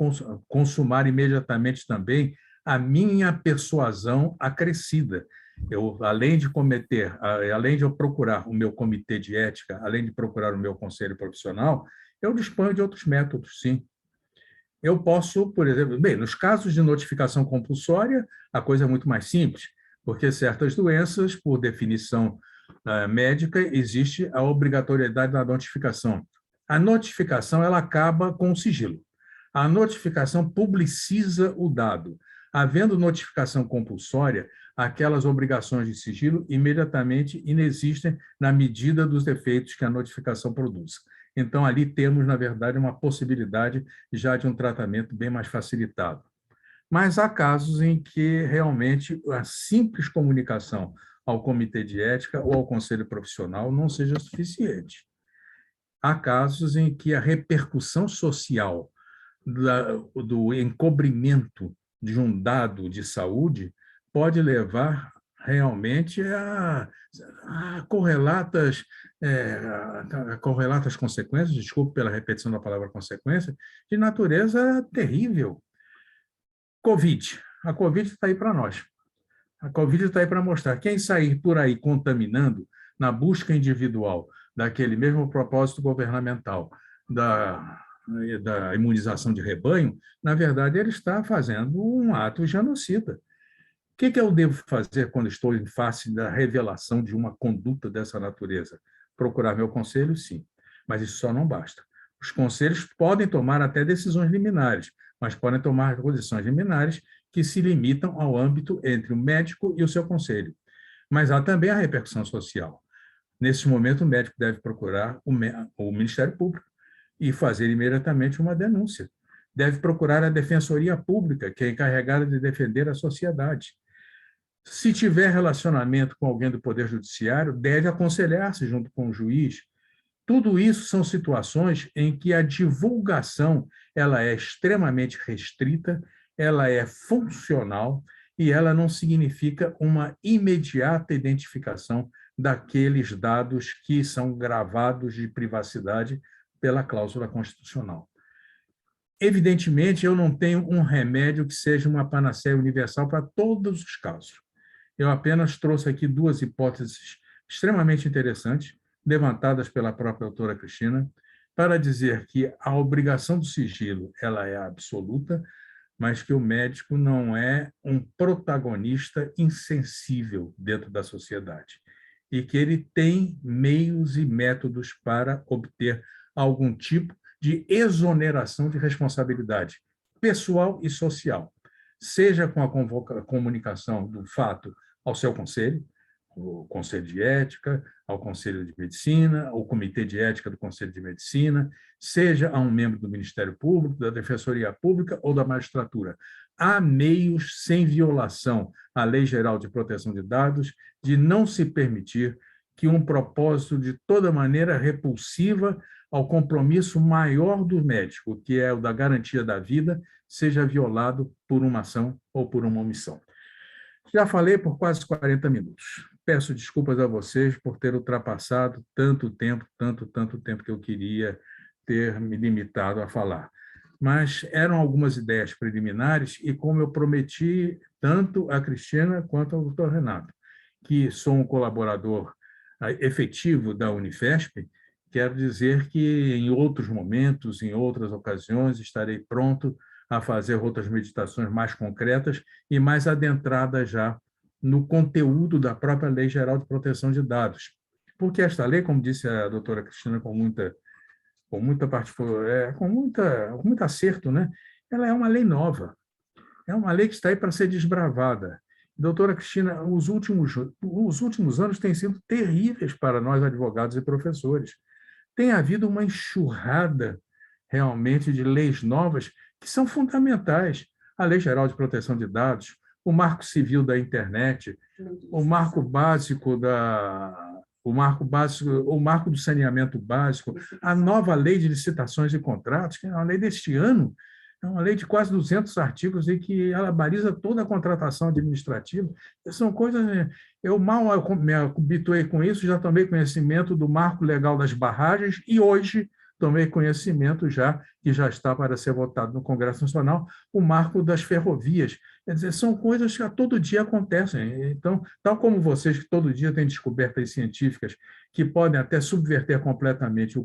consumar imediatamente também a minha persuasão acrescida. Além de eu procurar o meu comitê de ética, além de procurar o meu conselho profissional, eu disponho de outros métodos, sim. Eu posso, por exemplo, nos casos de notificação compulsória, a coisa é muito mais simples, porque certas doenças, por definição médica, existe a obrigatoriedade da notificação. A notificação ela acaba com o sigilo. A notificação publiciza o dado. Havendo notificação compulsória, aquelas obrigações de sigilo imediatamente inexistem na medida dos efeitos que a notificação produz. Então, ali temos, na verdade, uma possibilidade já de um tratamento bem mais facilitado. Mas há casos em que realmente a simples comunicação ao comitê de ética ou ao conselho profissional não seja suficiente. Há casos em que a repercussão social do encobrimento de um dado de saúde pode levar realmente a correlatas consequências, desculpe pela repetição da palavra consequência, de natureza terrível. Covid. A Covid está aí para nós. A Covid está aí para mostrar. Quem sair por aí contaminando na busca individual daquele mesmo propósito governamental da imunização de rebanho, na verdade, ele está fazendo um ato genocida. O que eu devo fazer quando estou em face da revelação de uma conduta dessa natureza? Procurar meu conselho, sim, mas isso só não basta. Os conselhos podem tomar até decisões liminares, mas podem tomar decisões liminares que se limitam ao âmbito entre o médico e o seu conselho. Mas há também a repercussão social. Nesse momento, o médico deve procurar o Ministério Público e fazer imediatamente uma denúncia. Deve procurar a Defensoria Pública, que é encarregada de defender a sociedade. Se tiver relacionamento com alguém do Poder Judiciário, deve aconselhar-se junto com o juiz. Tudo isso são situações em que a divulgação ela é extremamente restrita, ela é funcional e ela não significa uma imediata identificação daqueles dados que são gravados de privacidade pela cláusula constitucional. Evidentemente, eu não tenho um remédio que seja uma panaceia universal para todos os casos. Eu apenas trouxe aqui duas hipóteses extremamente interessantes, levantadas pela própria autora Cristina, para dizer que a obrigação do sigilo ela é absoluta, mas que o médico não é um protagonista insensível dentro da sociedade e que ele tem meios e métodos para obter algum tipo de exoneração de responsabilidade pessoal e social, seja com a comunicação do fato ao seu conselho, o Conselho de Ética, ao Conselho de Medicina, ao Comitê de Ética do Conselho de Medicina, seja a um membro do Ministério Público, da Defensoria Pública ou da magistratura. Há meios, sem violação à Lei Geral de Proteção de Dados, de não se permitir que um propósito de toda maneira repulsiva ao compromisso maior do médico, que é o da garantia da vida, seja violado por uma ação ou por uma omissão. Já falei por quase 40 minutos. Peço desculpas a vocês por ter ultrapassado tanto tempo que eu queria ter me limitado a falar. Mas eram algumas ideias preliminares e, como eu prometi, tanto a Cristina quanto ao doutor Renato, que sou um colaborador efetivo da Unifesp, quero dizer que em outros momentos, em outras ocasiões, estarei pronto a fazer outras meditações mais concretas e mais adentradas já no conteúdo da própria Lei Geral de Proteção de Dados. Porque esta lei, como disse a doutora Cristina com muito acerto, né? Ela é uma lei nova, é uma lei que está aí para ser desbravada. Doutora Cristina, os últimos anos têm sido terríveis para nós, advogados e professores. Tem havido uma enxurrada, realmente, de leis novas que são fundamentais. A Lei Geral de Proteção de Dados, o Marco Civil da Internet, o Marco do Saneamento Básico, a nova Lei de Licitações e Contratos, que é uma lei deste ano, é uma lei de quase 200 artigos e que ela baliza toda a contratação administrativa. São coisas... Eu mal me habituei com isso, já tomei conhecimento do Marco Legal das Barragens e hoje tomei conhecimento que já está para ser votado no Congresso Nacional, o Marco das Ferrovias. Quer dizer, são coisas que a todo dia acontecem. Então, tal como vocês que todo dia têm descobertas científicas que podem até subverter completamente o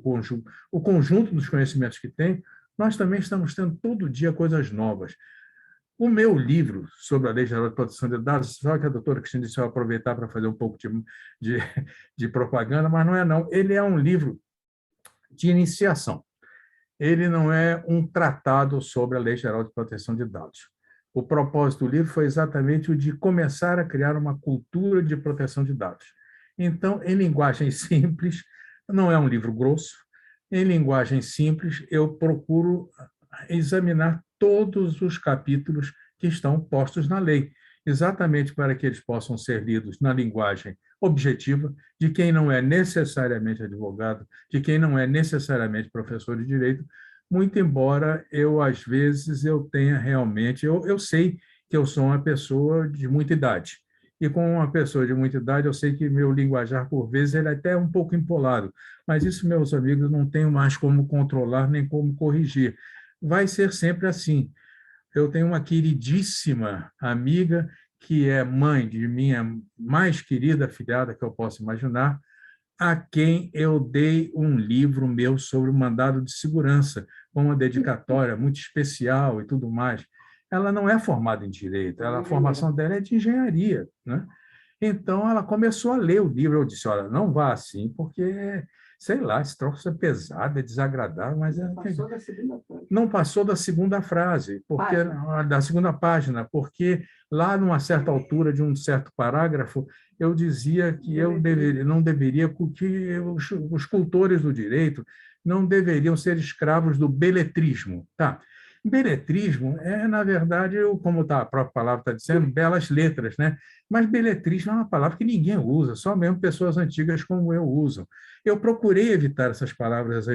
conjunto dos conhecimentos que têm, nós também estamos tendo todo dia coisas novas. O meu livro sobre a Lei Geral de Proteção de Dados, só que a doutora Cristina disse eu aproveitar para fazer um pouco de propaganda, mas não é não. Ele é um livro de iniciação. Ele não é um tratado sobre a Lei Geral de Proteção de Dados. O propósito do livro foi exatamente o de começar a criar uma cultura de proteção de dados. Então, em linguagem simples, não é um livro grosso, em linguagem simples, eu procuro examinar todos os capítulos que estão postos na lei, exatamente para que eles possam ser lidos na linguagem objetiva de quem não é necessariamente advogado, de quem não é necessariamente professor de direito, muito embora eu, às vezes, eu tenha realmente... Eu sei que eu sou uma pessoa de muita idade, e com uma pessoa de muita idade, eu sei que meu linguajar, por vezes, ele é até um pouco empolado, mas isso, meus amigos, não tenho mais como controlar nem como corrigir. Vai ser sempre assim. Eu tenho uma queridíssima amiga que é mãe de minha mais querida afilhada que eu posso imaginar, a quem eu dei um livro meu sobre o mandado de segurança, com uma dedicatória muito especial e tudo mais. Ela não é formada em direito, a formação dela é de engenharia, né? Então, ela começou a ler o livro. Eu disse, olha, não vá assim, porque, sei lá, esse troço é pesado, é desagradável, mas não passou da segunda frase, porque da segunda página, porque lá, numa certa altura de um certo parágrafo, eu dizia que eu não deveria, que os cultores do direito não deveriam ser escravos do beletrismo. Tá? Beletrismo é, na verdade, como a própria palavra está dizendo, belas letras, né? Mas beletrismo é uma palavra que ninguém usa, só mesmo pessoas antigas como eu usam. Eu procurei evitar essas palavras,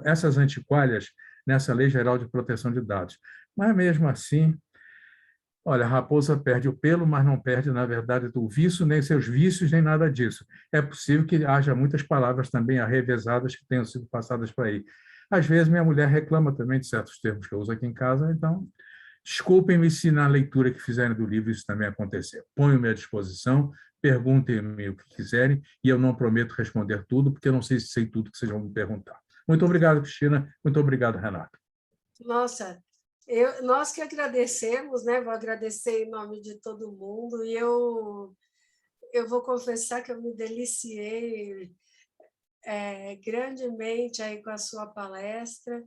essas antiqualhas nessa Lei Geral de Proteção de Dados. Mas, mesmo assim, olha, a raposa perde o pelo, mas não perde, na verdade, o vício, nem seus vícios, nem nada disso. É possível que haja muitas palavras também arrevesadas que tenham sido passadas por aí. Às vezes, minha mulher reclama também de certos termos que eu uso aqui em casa, então, desculpem-me se na leitura que fizerem do livro isso também acontecer. Ponho-me à disposição, perguntem-me o que quiserem, e eu não prometo responder tudo, porque eu não sei se sei tudo que vocês vão me perguntar. Muito obrigado, Cristina. Muito obrigado, Renato. Nossa, nós que agradecemos, né? Vou agradecer em nome de todo mundo, e eu vou confessar que eu me deliciei grandemente aí com a sua palestra.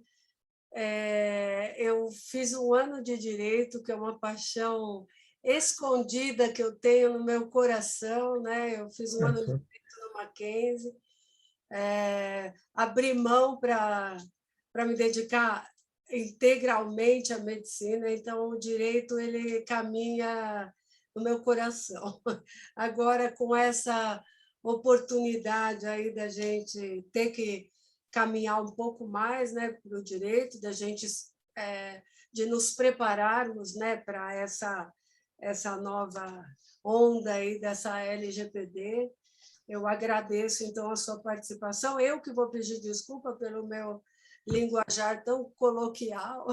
Eu fiz um ano de direito, que é uma paixão escondida que eu tenho no meu coração, né? Eu fiz um ano de direito no Mackenzie, abri mão para me dedicar integralmente à medicina, então o direito ele caminha no meu coração. Agora, com essa oportunidade aí da gente ter que caminhar um pouco mais, né, para o direito, da gente de nos prepararmos, né, para essa nova onda aí dessa LGPD. Eu agradeço, então, a sua participação. Eu que vou pedir desculpa pelo meu linguajar tão coloquial.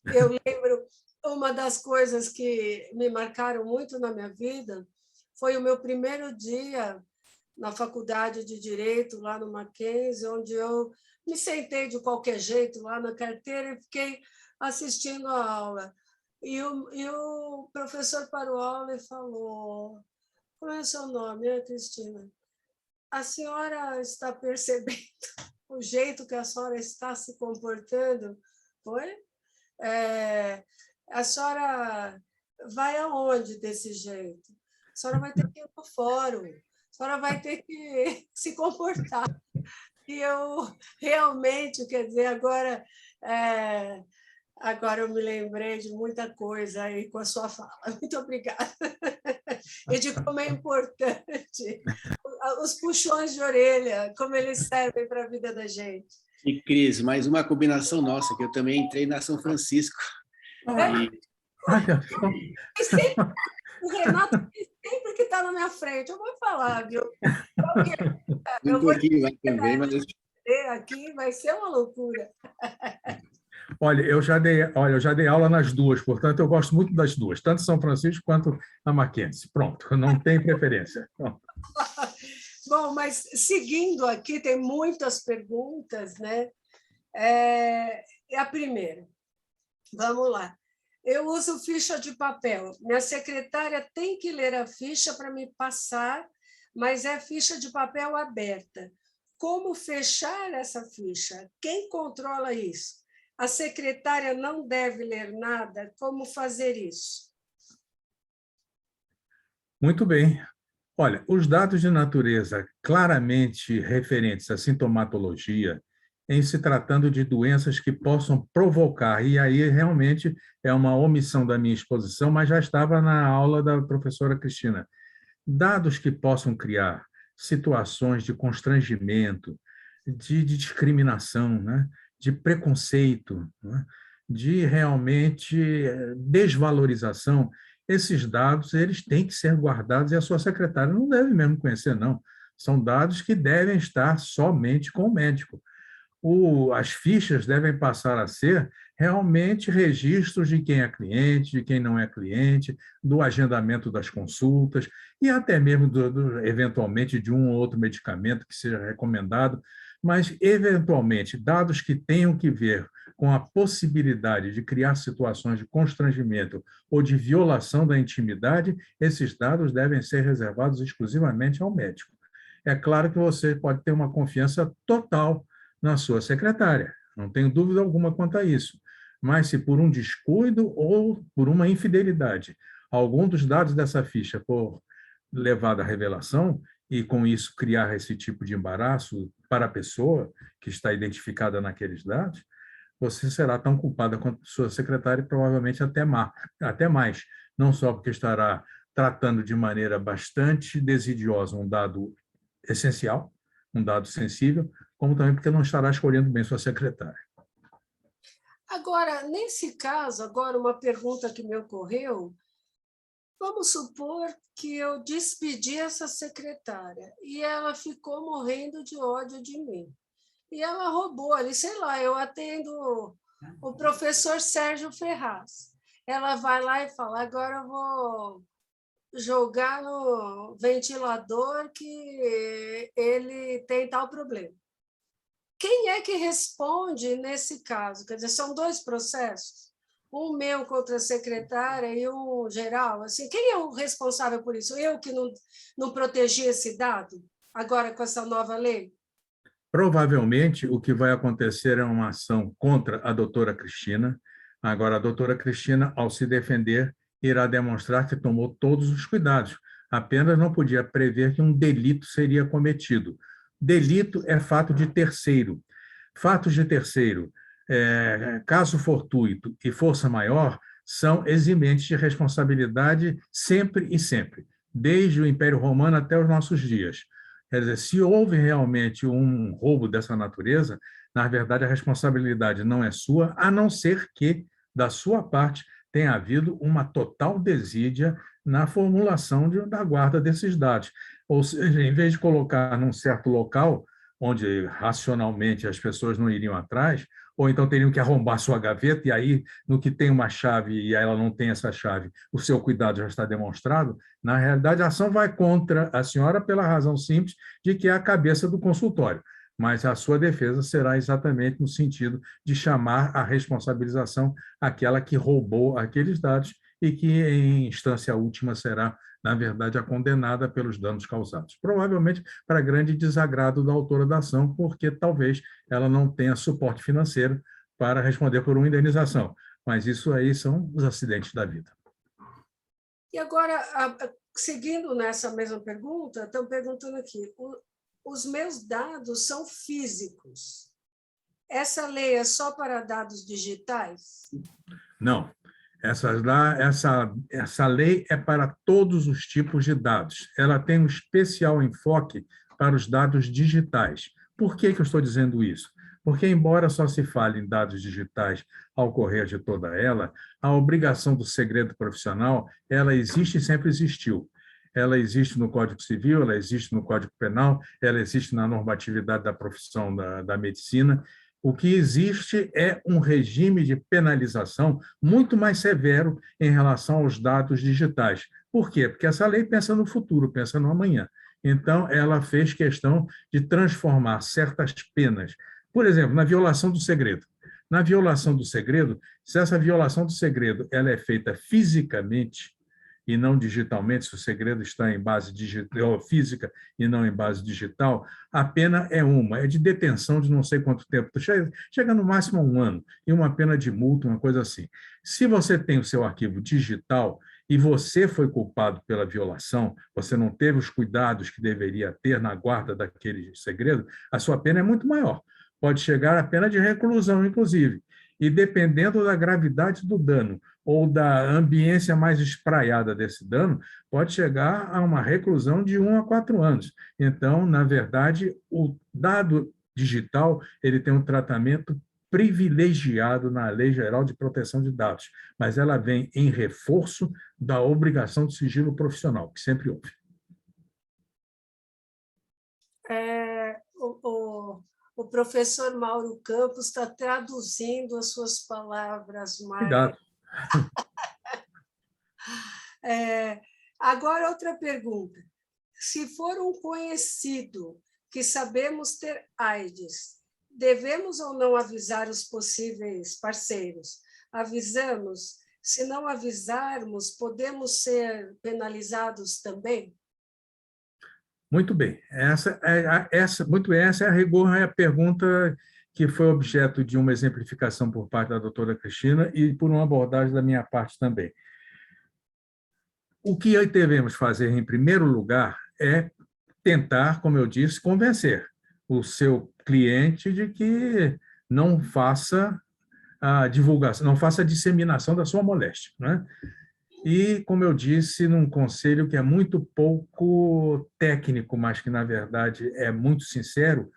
Eu lembro, uma das coisas que me marcaram muito na minha vida foi o meu primeiro dia na faculdade de Direito, lá no Mackenzie, onde eu me sentei de qualquer jeito lá na carteira e fiquei assistindo a aula. E o professor parou a aula e falou: como é o seu nome, Cristina? A senhora está percebendo o jeito que a senhora está se comportando? Foi? A senhora vai aonde desse jeito? A senhora vai ter que ir para o fórum, a senhora vai ter que se comportar. E eu realmente, quer dizer, agora eu me lembrei de muita coisa aí com a sua fala. Muito obrigada. E de como é importante os puxões de orelha, como eles servem para a vida da gente. E, Cris, mais uma combinação nossa, que eu também entrei na São Francisco. O Renato sempre que está na minha frente, eu vou falar, viu? Um pouquinho lá também, mas... Aqui vai ser uma loucura. Olha, eu já dei aula nas duas, portanto, eu gosto muito das duas, tanto São Francisco quanto a Mackenzie. Pronto, não tem preferência. Bom, mas seguindo aqui, tem muitas perguntas, né? A primeira, vamos lá. Eu uso ficha de papel. Minha secretária tem que ler a ficha para me passar, mas é ficha de papel aberta. Como fechar essa ficha? Quem controla isso? A secretária não deve ler nada? Como fazer isso? Muito bem. Olha, os dados de natureza claramente referentes à sintomatologia, em se tratando de doenças que possam provocar, e aí realmente é uma omissão da minha exposição, mas já estava na aula da professora Cristina. Dados que possam criar situações de constrangimento, de discriminação, né? De preconceito, né? De realmente desvalorização, esses dados eles têm que ser guardados e a sua secretária não deve mesmo conhecer, não. São dados que devem estar somente com o médico. As fichas devem passar a ser realmente registros de quem é cliente, de quem não é cliente, do agendamento das consultas e até mesmo, eventualmente, de um ou outro medicamento que seja recomendado, mas, eventualmente, dados que tenham que ver com a possibilidade de criar situações de constrangimento ou de violação da intimidade, esses dados devem ser reservados exclusivamente ao médico. É claro que você pode ter uma confiança total na sua secretária, não tenho dúvida alguma quanto a isso. Mas se por um descuido ou por uma infidelidade, algum dos dados dessa ficha for levado à revelação e com isso criar esse tipo de embaraço para a pessoa que está identificada naqueles dados, você será tão culpada quanto sua secretária e provavelmente até mais, não só porque estará tratando de maneira bastante desidiosa um dado essencial, um dado sensível, como também porque não estará escolhendo bem sua secretária. Agora, nesse caso, agora uma pergunta que me ocorreu, vamos supor que eu despedi essa secretária e ela ficou morrendo de ódio de mim. E ela roubou ali, sei lá, eu atendo o professor Sérgio Ferraz. Ela vai lá e fala, agora eu vou jogar no ventilador que ele tem tal problema. Quem é que responde nesse caso? Quer dizer, são dois processos, um meu contra a secretária e um geral. Assim, quem é o responsável por isso? Eu que não protegi esse dado, agora com essa nova lei? Provavelmente, o que vai acontecer é uma ação contra a doutora Cristina. Agora, a doutora Cristina, ao se defender, irá demonstrar que tomou todos os cuidados, apenas não podia prever que um delito seria cometido. Delito é fato de terceiro. Fatos de terceiro, caso fortuito e força maior, são eximentes de responsabilidade sempre e sempre, desde o Império Romano até os nossos dias. Quer dizer, se houve realmente um roubo dessa natureza, na verdade, a responsabilidade não é sua, a não ser que, da sua parte, tenha havido uma total desídia na formulação da guarda desses dados. Ou seja, em vez de colocar num certo local, onde racionalmente as pessoas não iriam atrás, ou então teriam que arrombar sua gaveta, e aí, no que tem uma chave e ela não tem essa chave, o seu cuidado já está demonstrado, na realidade, a ação vai contra a senhora pela razão simples de que é a cabeça do consultório, mas a sua defesa será exatamente no sentido de chamar a responsabilização aquela que roubou aqueles dados e que, em instância última, será, na verdade, a condenada pelos danos causados. Provavelmente para grande desagrado da autora da ação, porque talvez ela não tenha suporte financeiro para responder por uma indenização. Mas isso aí são os acidentes da vida. E agora, seguindo nessa mesma pergunta, estão perguntando aqui, os meus dados são físicos. Essa lei é só para dados digitais? Não. Essa lei é para todos os tipos de dados. Ela tem um especial enfoque para os dados digitais. Por que eu estou dizendo isso? Porque, embora só se fale em dados digitais ao correr de toda ela, a obrigação do segredo profissional, ela existe e sempre existiu. Ela existe no Código Civil, ela existe no Código Penal, ela existe na normatividade da profissão da medicina. O que existe é um regime de penalização muito mais severo em relação aos dados digitais. Por quê? Porque essa lei pensa no futuro, pensa no amanhã. Então, ela fez questão de transformar certas penas. Por exemplo, na violação do segredo. Na violação do segredo, se essa violação do segredo ela é feita fisicamente, e não digitalmente, se o segredo está em base física e não em base digital, a pena é uma, é de detenção de não sei quanto tempo, chega no máximo a 1 ano, e uma pena de multa, uma coisa assim. Se você tem o seu arquivo digital e você foi culpado pela violação, você não teve os cuidados que deveria ter na guarda daquele segredo, a sua pena é muito maior. Pode chegar à pena de reclusão, inclusive. E dependendo da gravidade do dano ou da ambiência mais espraiada desse dano, pode chegar a uma reclusão de 1 a 4 anos. Então, na verdade, o dado digital ele tem um tratamento privilegiado na Lei Geral de Proteção de Dados, mas ela vem em reforço da obrigação de sigilo profissional, que sempre houve. O professor Mauro Campos está traduzindo as suas palavras, Obrigado. Agora, outra pergunta. Se for um conhecido que sabemos ter AIDS, devemos ou não avisar os possíveis parceiros? Avisamos? Se não avisarmos, podemos ser penalizados também? Muito bem. Essa é a rigor a pergunta que foi objeto de uma exemplificação por parte da doutora Cristina e por uma abordagem da minha parte também. O que devemos fazer, em primeiro lugar, é tentar, como eu disse, convencer o seu cliente de que não faça a divulgação, não faça a disseminação da sua moléstia, né? E, como eu disse, num conselho que é muito pouco técnico, mas que, na verdade, é muito sincero,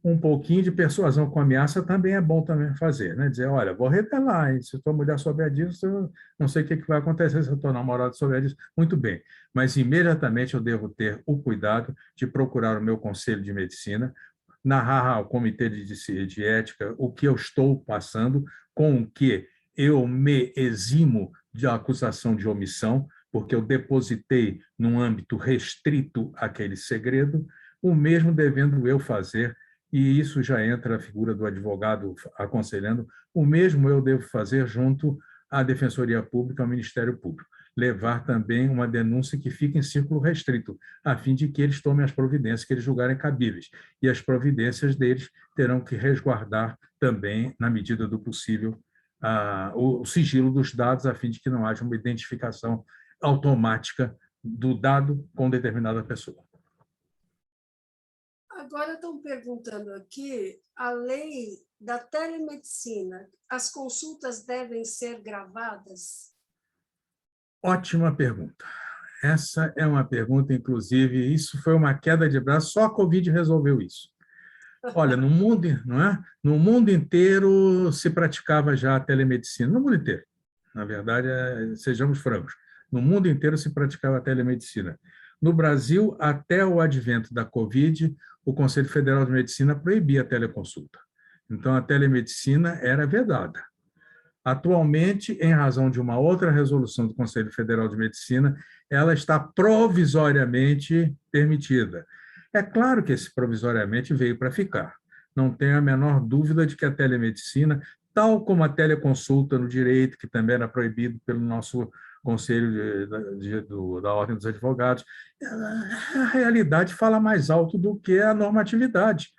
um pouquinho de persuasão com ameaça também é bom também fazer, né? Dizer, olha, vou revelar, hein? Se tua mulher souber disso, eu não sei o que vai acontecer se a tua namorada souber disso. Muito bem, mas imediatamente eu devo ter o cuidado de procurar o meu conselho de medicina, narrar ao comitê de ética o que eu estou passando, com o que eu me eximo de acusação de omissão, porque eu depositei num âmbito restrito aquele segredo, o mesmo devendo eu fazer, e isso já entra a figura do advogado aconselhando, o mesmo eu devo fazer junto à Defensoria Pública, ao Ministério Público. Levar também uma denúncia que fique em círculo restrito, a fim de que eles tomem as providências que eles julgarem cabíveis. E as providências deles terão que resguardar também, na medida do possível, o sigilo dos dados, a fim de que não haja uma identificação automática do dado com determinada pessoa. Agora estão perguntando aqui, a lei da telemedicina, as consultas devem ser gravadas? Ótima pergunta. Essa é uma pergunta, inclusive, isso foi uma queda de braço, só a Covid resolveu isso. Olha, no mundo, não é? No mundo inteiro se praticava já a telemedicina, no mundo inteiro. Na verdade, sejamos francos, no mundo inteiro se praticava a telemedicina. No Brasil, até o advento da Covid, o Conselho Federal de Medicina proibia a teleconsulta. Então, a telemedicina era vedada. Atualmente, em razão de uma outra resolução do Conselho Federal de Medicina, ela está provisoriamente permitida. É claro que esse provisoriamente veio para ficar. Não tenho a menor dúvida de que a telemedicina, tal como a teleconsulta no direito, que também era proibido pelo nosso Conselho da Ordem dos Advogados, a realidade fala mais alto do que a normatividade.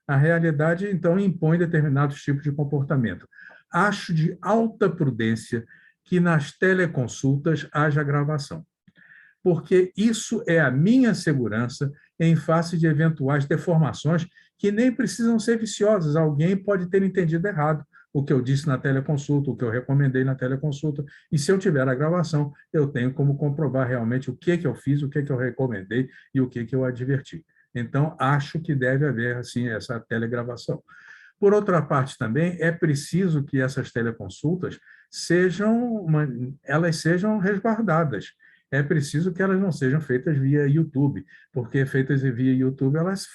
A realidade, então, impõe determinados tipos de comportamento. Acho de alta prudência que nas teleconsultas haja gravação, porque isso é a minha segurança em face de eventuais deformações que nem precisam ser viciosas. Alguém pode ter entendido errado o que eu disse na teleconsulta, o que eu recomendei na teleconsulta, e se eu tiver a gravação, eu tenho como comprovar realmente o que eu fiz, o que eu recomendei e o que eu adverti. Então, acho que deve haver, assim, essa telegravação. Por outra parte, também é preciso que essas teleconsultas elas sejam resguardadas. É preciso que elas não sejam feitas via YouTube, porque feitas via YouTube, elas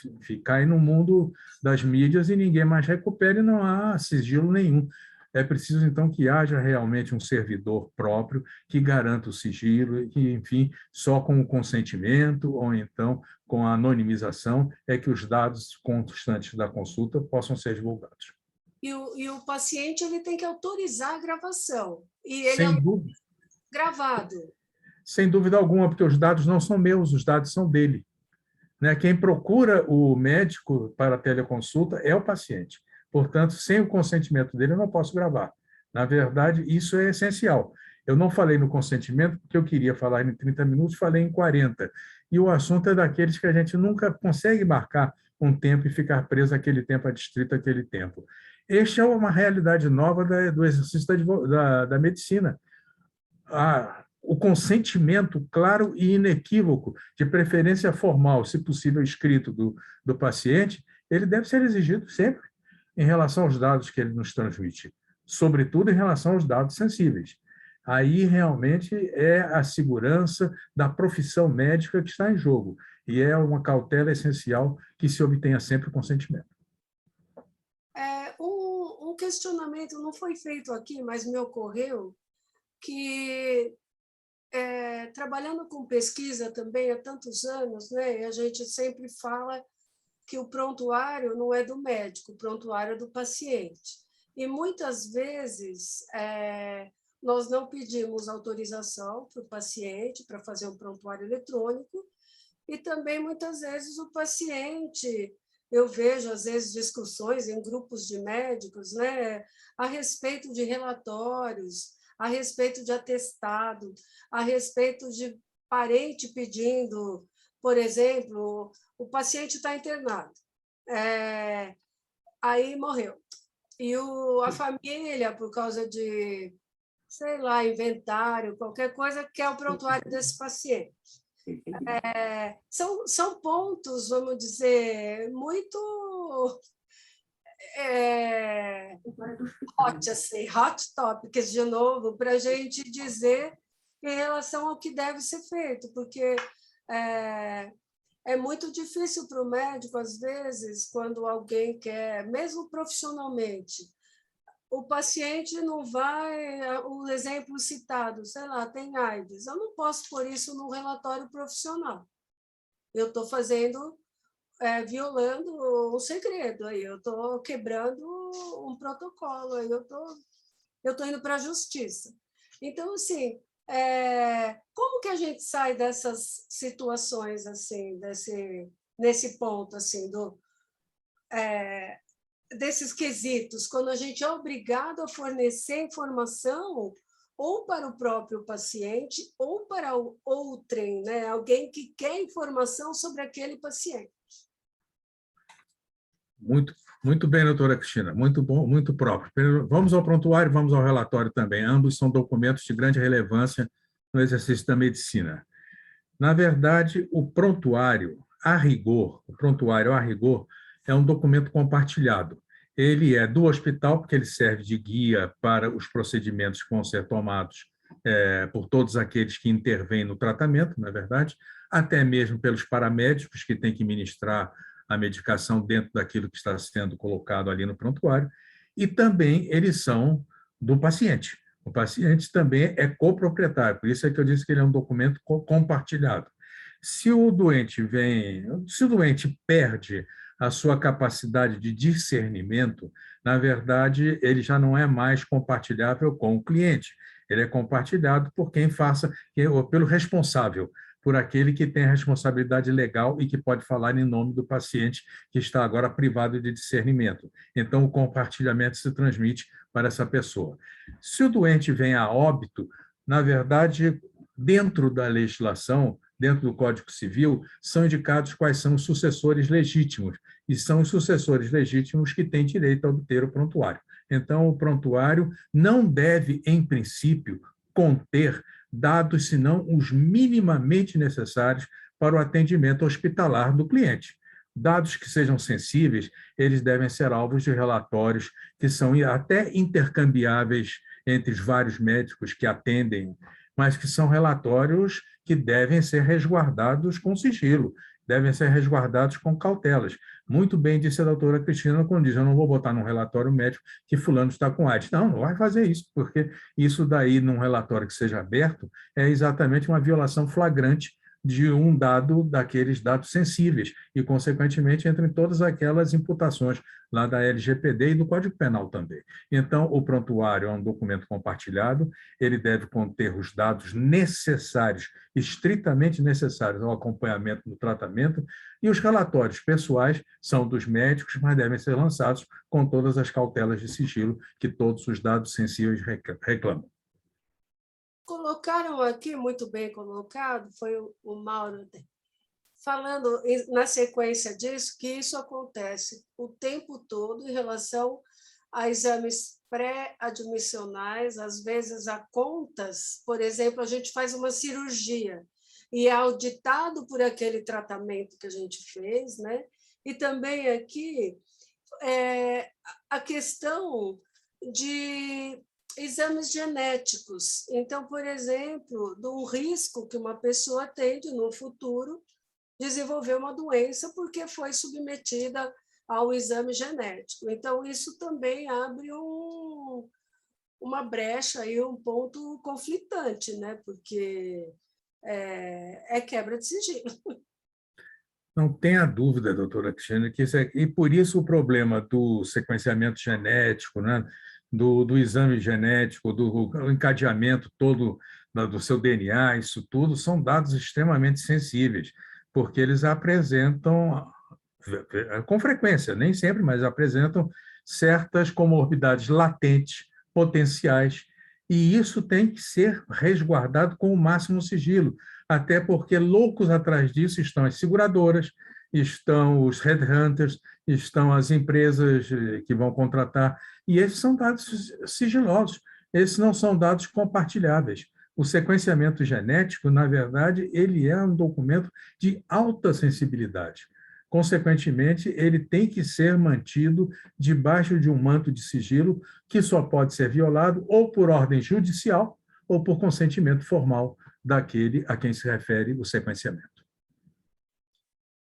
caem no mundo das mídias e ninguém mais recupera e não há sigilo nenhum. É preciso, então, que haja realmente um servidor próprio que garanta o sigilo, que, enfim, só com o consentimento ou então com a anonimização é que os dados constantes da consulta possam ser divulgados. E o paciente ele tem que autorizar a gravação. E ele Sem dúvida. gravado. Sem dúvida alguma, porque os dados não são meus, os dados são dele. Né? Quem procura o médico para a teleconsulta é o paciente. Portanto, sem o consentimento dele, eu não posso gravar. Na verdade, isso é essencial. Eu não falei no consentimento porque eu queria falar em 30 minutos, falei em 40. E o assunto é daqueles que a gente nunca consegue marcar um tempo e ficar preso àquele tempo, adstrito àquele tempo. Esta é uma realidade nova do exercício da medicina. O consentimento claro e inequívoco, de preferência formal, se possível escrito, do paciente, ele deve ser exigido sempre em relação aos dados que ele nos transmite, sobretudo em relação aos dados sensíveis. Aí realmente é a segurança da profissão médica que está em jogo, e é uma cautela essencial que se obtenha sempre o consentimento. Um questionamento não foi feito aqui, mas me ocorreu que, trabalhando com pesquisa também há tantos anos, né, a gente sempre fala que o prontuário não é do médico, o prontuário é do paciente. E muitas vezes nós não pedimos autorização para o paciente para fazer um prontuário eletrônico, e também muitas vezes o paciente, eu vejo às vezes discussões em grupos de médicos, né, a respeito de relatórios, a respeito de atestado, a respeito de parente pedindo, por exemplo, o paciente está internado, aí morreu. E a família, por causa de, sei lá, inventário, qualquer coisa, quer o prontuário desse paciente. São pontos, vamos dizer, muito hot topics, de novo, para a gente dizer em relação ao que deve ser feito, porque é muito difícil para o médico, às vezes, quando alguém quer, mesmo profissionalmente, o paciente não vai, o exemplo citado, sei lá, tem AIDS, eu não posso pôr isso no relatório profissional. Eu estou fazendo, violando um segredo, aí eu estou quebrando um protocolo, aí eu estou indo para a justiça. Então, assim, como que a gente sai dessas situações, assim, nesse ponto, assim, desses quesitos, quando a gente é obrigado a fornecer informação ou para o próprio paciente ou para o outrem, né? Alguém que quer informação sobre aquele paciente. Muito bem, doutora Cristina, muito bom, muito próprio. Vamos ao prontuário, vamos ao relatório também. Ambos são documentos de grande relevância no exercício da medicina. Na verdade, o prontuário a rigor, é um documento compartilhado. Ele é do hospital, porque ele serve de guia para os procedimentos que vão ser tomados por todos aqueles que intervêm no tratamento, na verdade, até mesmo pelos paramédicos que têm que ministrar a medicação dentro daquilo que está sendo colocado ali no prontuário, e também eles são do paciente. O paciente também é coproprietário, por isso é que eu disse que ele é um documento compartilhado. Se o doente perde a sua capacidade de discernimento, na verdade, ele já não é mais compartilhável com o cliente. Ele é compartilhado por quem faça, pelo responsável, por aquele que tem a responsabilidade legal e que pode falar em nome do paciente que está agora privado de discernimento. Então, o compartilhamento se transmite para essa pessoa. Se o doente vem a óbito, na verdade, dentro da legislação, dentro do Código Civil, são indicados quais são os sucessores legítimos, e são os sucessores legítimos que têm direito a obter o prontuário. Então, o prontuário não deve, em princípio, conter dados senão os minimamente necessários para o atendimento hospitalar do cliente. Dados que sejam sensíveis, eles devem ser alvos de relatórios que são até intercambiáveis entre os vários médicos que atendem, mas que são relatórios que devem ser resguardados com sigilo, devem ser resguardados com cautelas. Muito bem disse a doutora Cristina quando diz: eu não vou botar num relatório médico que fulano está com AIDS. Não vai fazer isso, porque isso daí, num relatório que seja aberto, é exatamente uma violação flagrante de um dado, daqueles dados sensíveis, e, consequentemente, entra em todas aquelas imputações lá da LGPD e do Código Penal também. Então, o prontuário é um documento compartilhado, ele deve conter os dados necessários, estritamente necessários ao acompanhamento do tratamento, e os relatórios pessoais são dos médicos, mas devem ser lançados com todas as cautelas de sigilo que todos os dados sensíveis reclamam. Colocaram aqui, muito bem colocado, foi o Mauro falando na sequência disso, que isso acontece o tempo todo em relação a exames pré-admissionais, às vezes a contas, por exemplo, a gente faz uma cirurgia e é auditado por aquele tratamento que a gente fez, né? E também aqui a questão de exames genéticos. Então, por exemplo, do risco que uma pessoa tem de, no futuro, desenvolver uma doença porque foi submetida ao exame genético. Então, isso também abre uma brecha e um ponto conflitante, né? Porque é quebra de sigilo. Não tenha dúvida, doutora Cristiane, que e por isso o problema do sequenciamento genético, né, do exame genético, do encadeamento todo do seu DNA, isso tudo são dados extremamente sensíveis, porque eles apresentam, com frequência, nem sempre, mas apresentam certas comorbidades latentes, potenciais, e isso tem que ser resguardado com o máximo sigilo, até porque loucos atrás disso estão as seguradoras, estão os headhunters, estão as empresas que vão contratar, e esses são dados sigilosos, esses não são dados compartilháveis. O sequenciamento genético, na verdade, ele é um documento de alta sensibilidade. Consequentemente, ele tem que ser mantido debaixo de um manto de sigilo que só pode ser violado ou por ordem judicial ou por consentimento formal daquele a quem se refere o sequenciamento.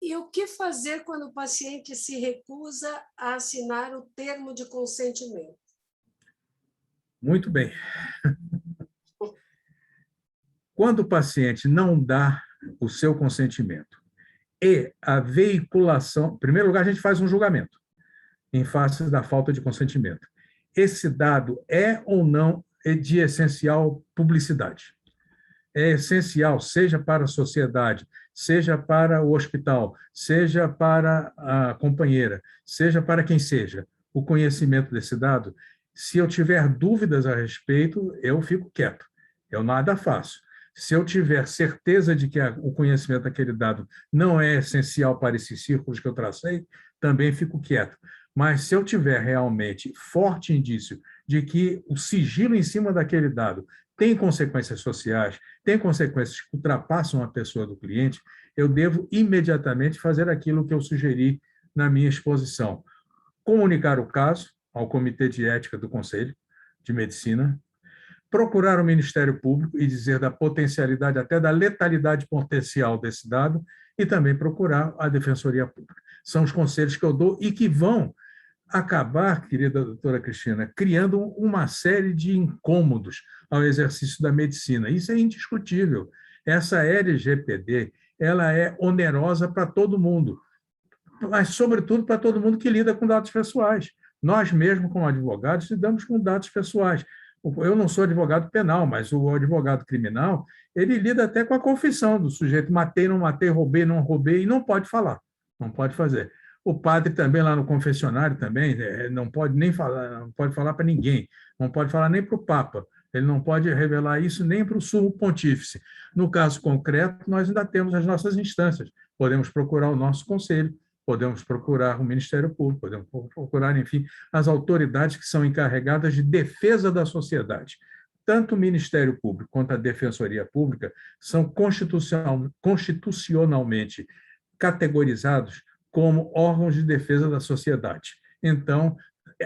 E o que fazer quando o paciente se recusa a assinar o termo de consentimento? Muito bem. Quando o paciente não dá o seu consentimento e a veiculação... Em primeiro lugar, a gente faz um julgamento em face da falta de consentimento. Esse dado é ou não de essencial publicidade? É essencial, seja para a sociedade, seja para o hospital, seja para a companheira, seja para quem seja, o conhecimento desse dado. Se eu tiver dúvidas a respeito, eu fico quieto, eu nada faço. Se eu tiver certeza de que o conhecimento daquele dado não é essencial para esses círculos que eu tracei, também fico quieto. Mas se eu tiver realmente forte indício de que o sigilo em cima daquele dado tem consequências sociais, tem consequências que ultrapassam a pessoa do cliente, eu devo imediatamente fazer aquilo que eu sugeri na minha exposição. Comunicar o caso ao Comitê de Ética do Conselho de Medicina, procurar o Ministério Público e dizer da potencialidade, até da letalidade potencial desse dado, e também procurar a Defensoria Pública. São os conselhos que eu dou e que vão acabar, querida doutora Cristina, criando uma série de incômodos ao exercício da medicina. Isso é indiscutível. Essa LGPD, ela é onerosa para todo mundo, mas, sobretudo, para todo mundo que lida com dados pessoais. Nós mesmos, como advogados, lidamos com dados pessoais. Eu não sou advogado penal, mas o advogado criminal, ele lida até com a confissão do sujeito, matei, não matei, roubei, não roubei, e não pode falar, não pode fazer. O padre também, lá no confessionário, também não pode nem falar, não pode falar para ninguém, não pode falar nem para o Papa, ele não pode revelar isso nem para o sumo pontífice. No caso concreto, nós ainda temos as nossas instâncias, podemos procurar o nosso conselho, podemos procurar o Ministério Público, podemos procurar, enfim, as autoridades que são encarregadas de defesa da sociedade. Tanto o Ministério Público quanto a Defensoria Pública são constitucionalmente categorizados como órgãos de defesa da sociedade. Então,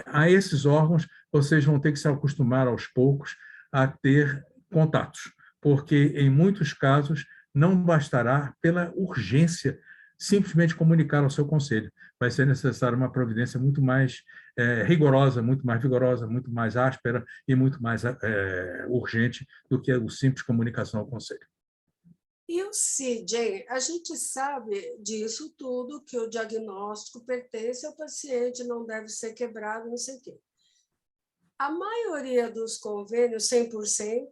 a esses órgãos, vocês vão ter que se acostumar aos poucos a ter contatos, porque, em muitos casos, não bastará pela urgência simplesmente comunicar ao seu conselho. Vai ser necessária uma providência muito mais rigorosa, muito mais vigorosa, muito mais áspera e muito mais urgente do que a simples comunicação ao conselho. E o CID, hein? A gente sabe disso tudo, que o diagnóstico pertence ao paciente, não deve ser quebrado, não sei o quê. A maioria dos convênios, 100%,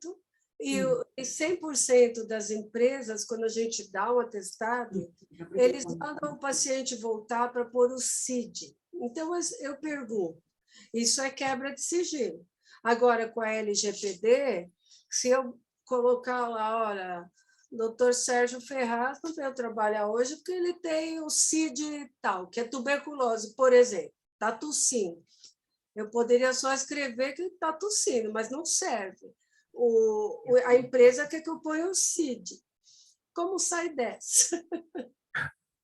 e 100% das empresas, quando a gente dá um atestado, eles mandam o paciente voltar para pôr o CID. Então, eu pergunto, isso é quebra de sigilo. Agora, com a LGPD, se eu colocar lá, olha, doutor Sérgio Ferraz não veio trabalhar hoje porque ele tem o CID tal, que é tuberculose, por exemplo, está tossindo. Eu poderia só escrever que ele está tossindo, mas não serve. A empresa quer que eu ponha o CID. Como sai dessa?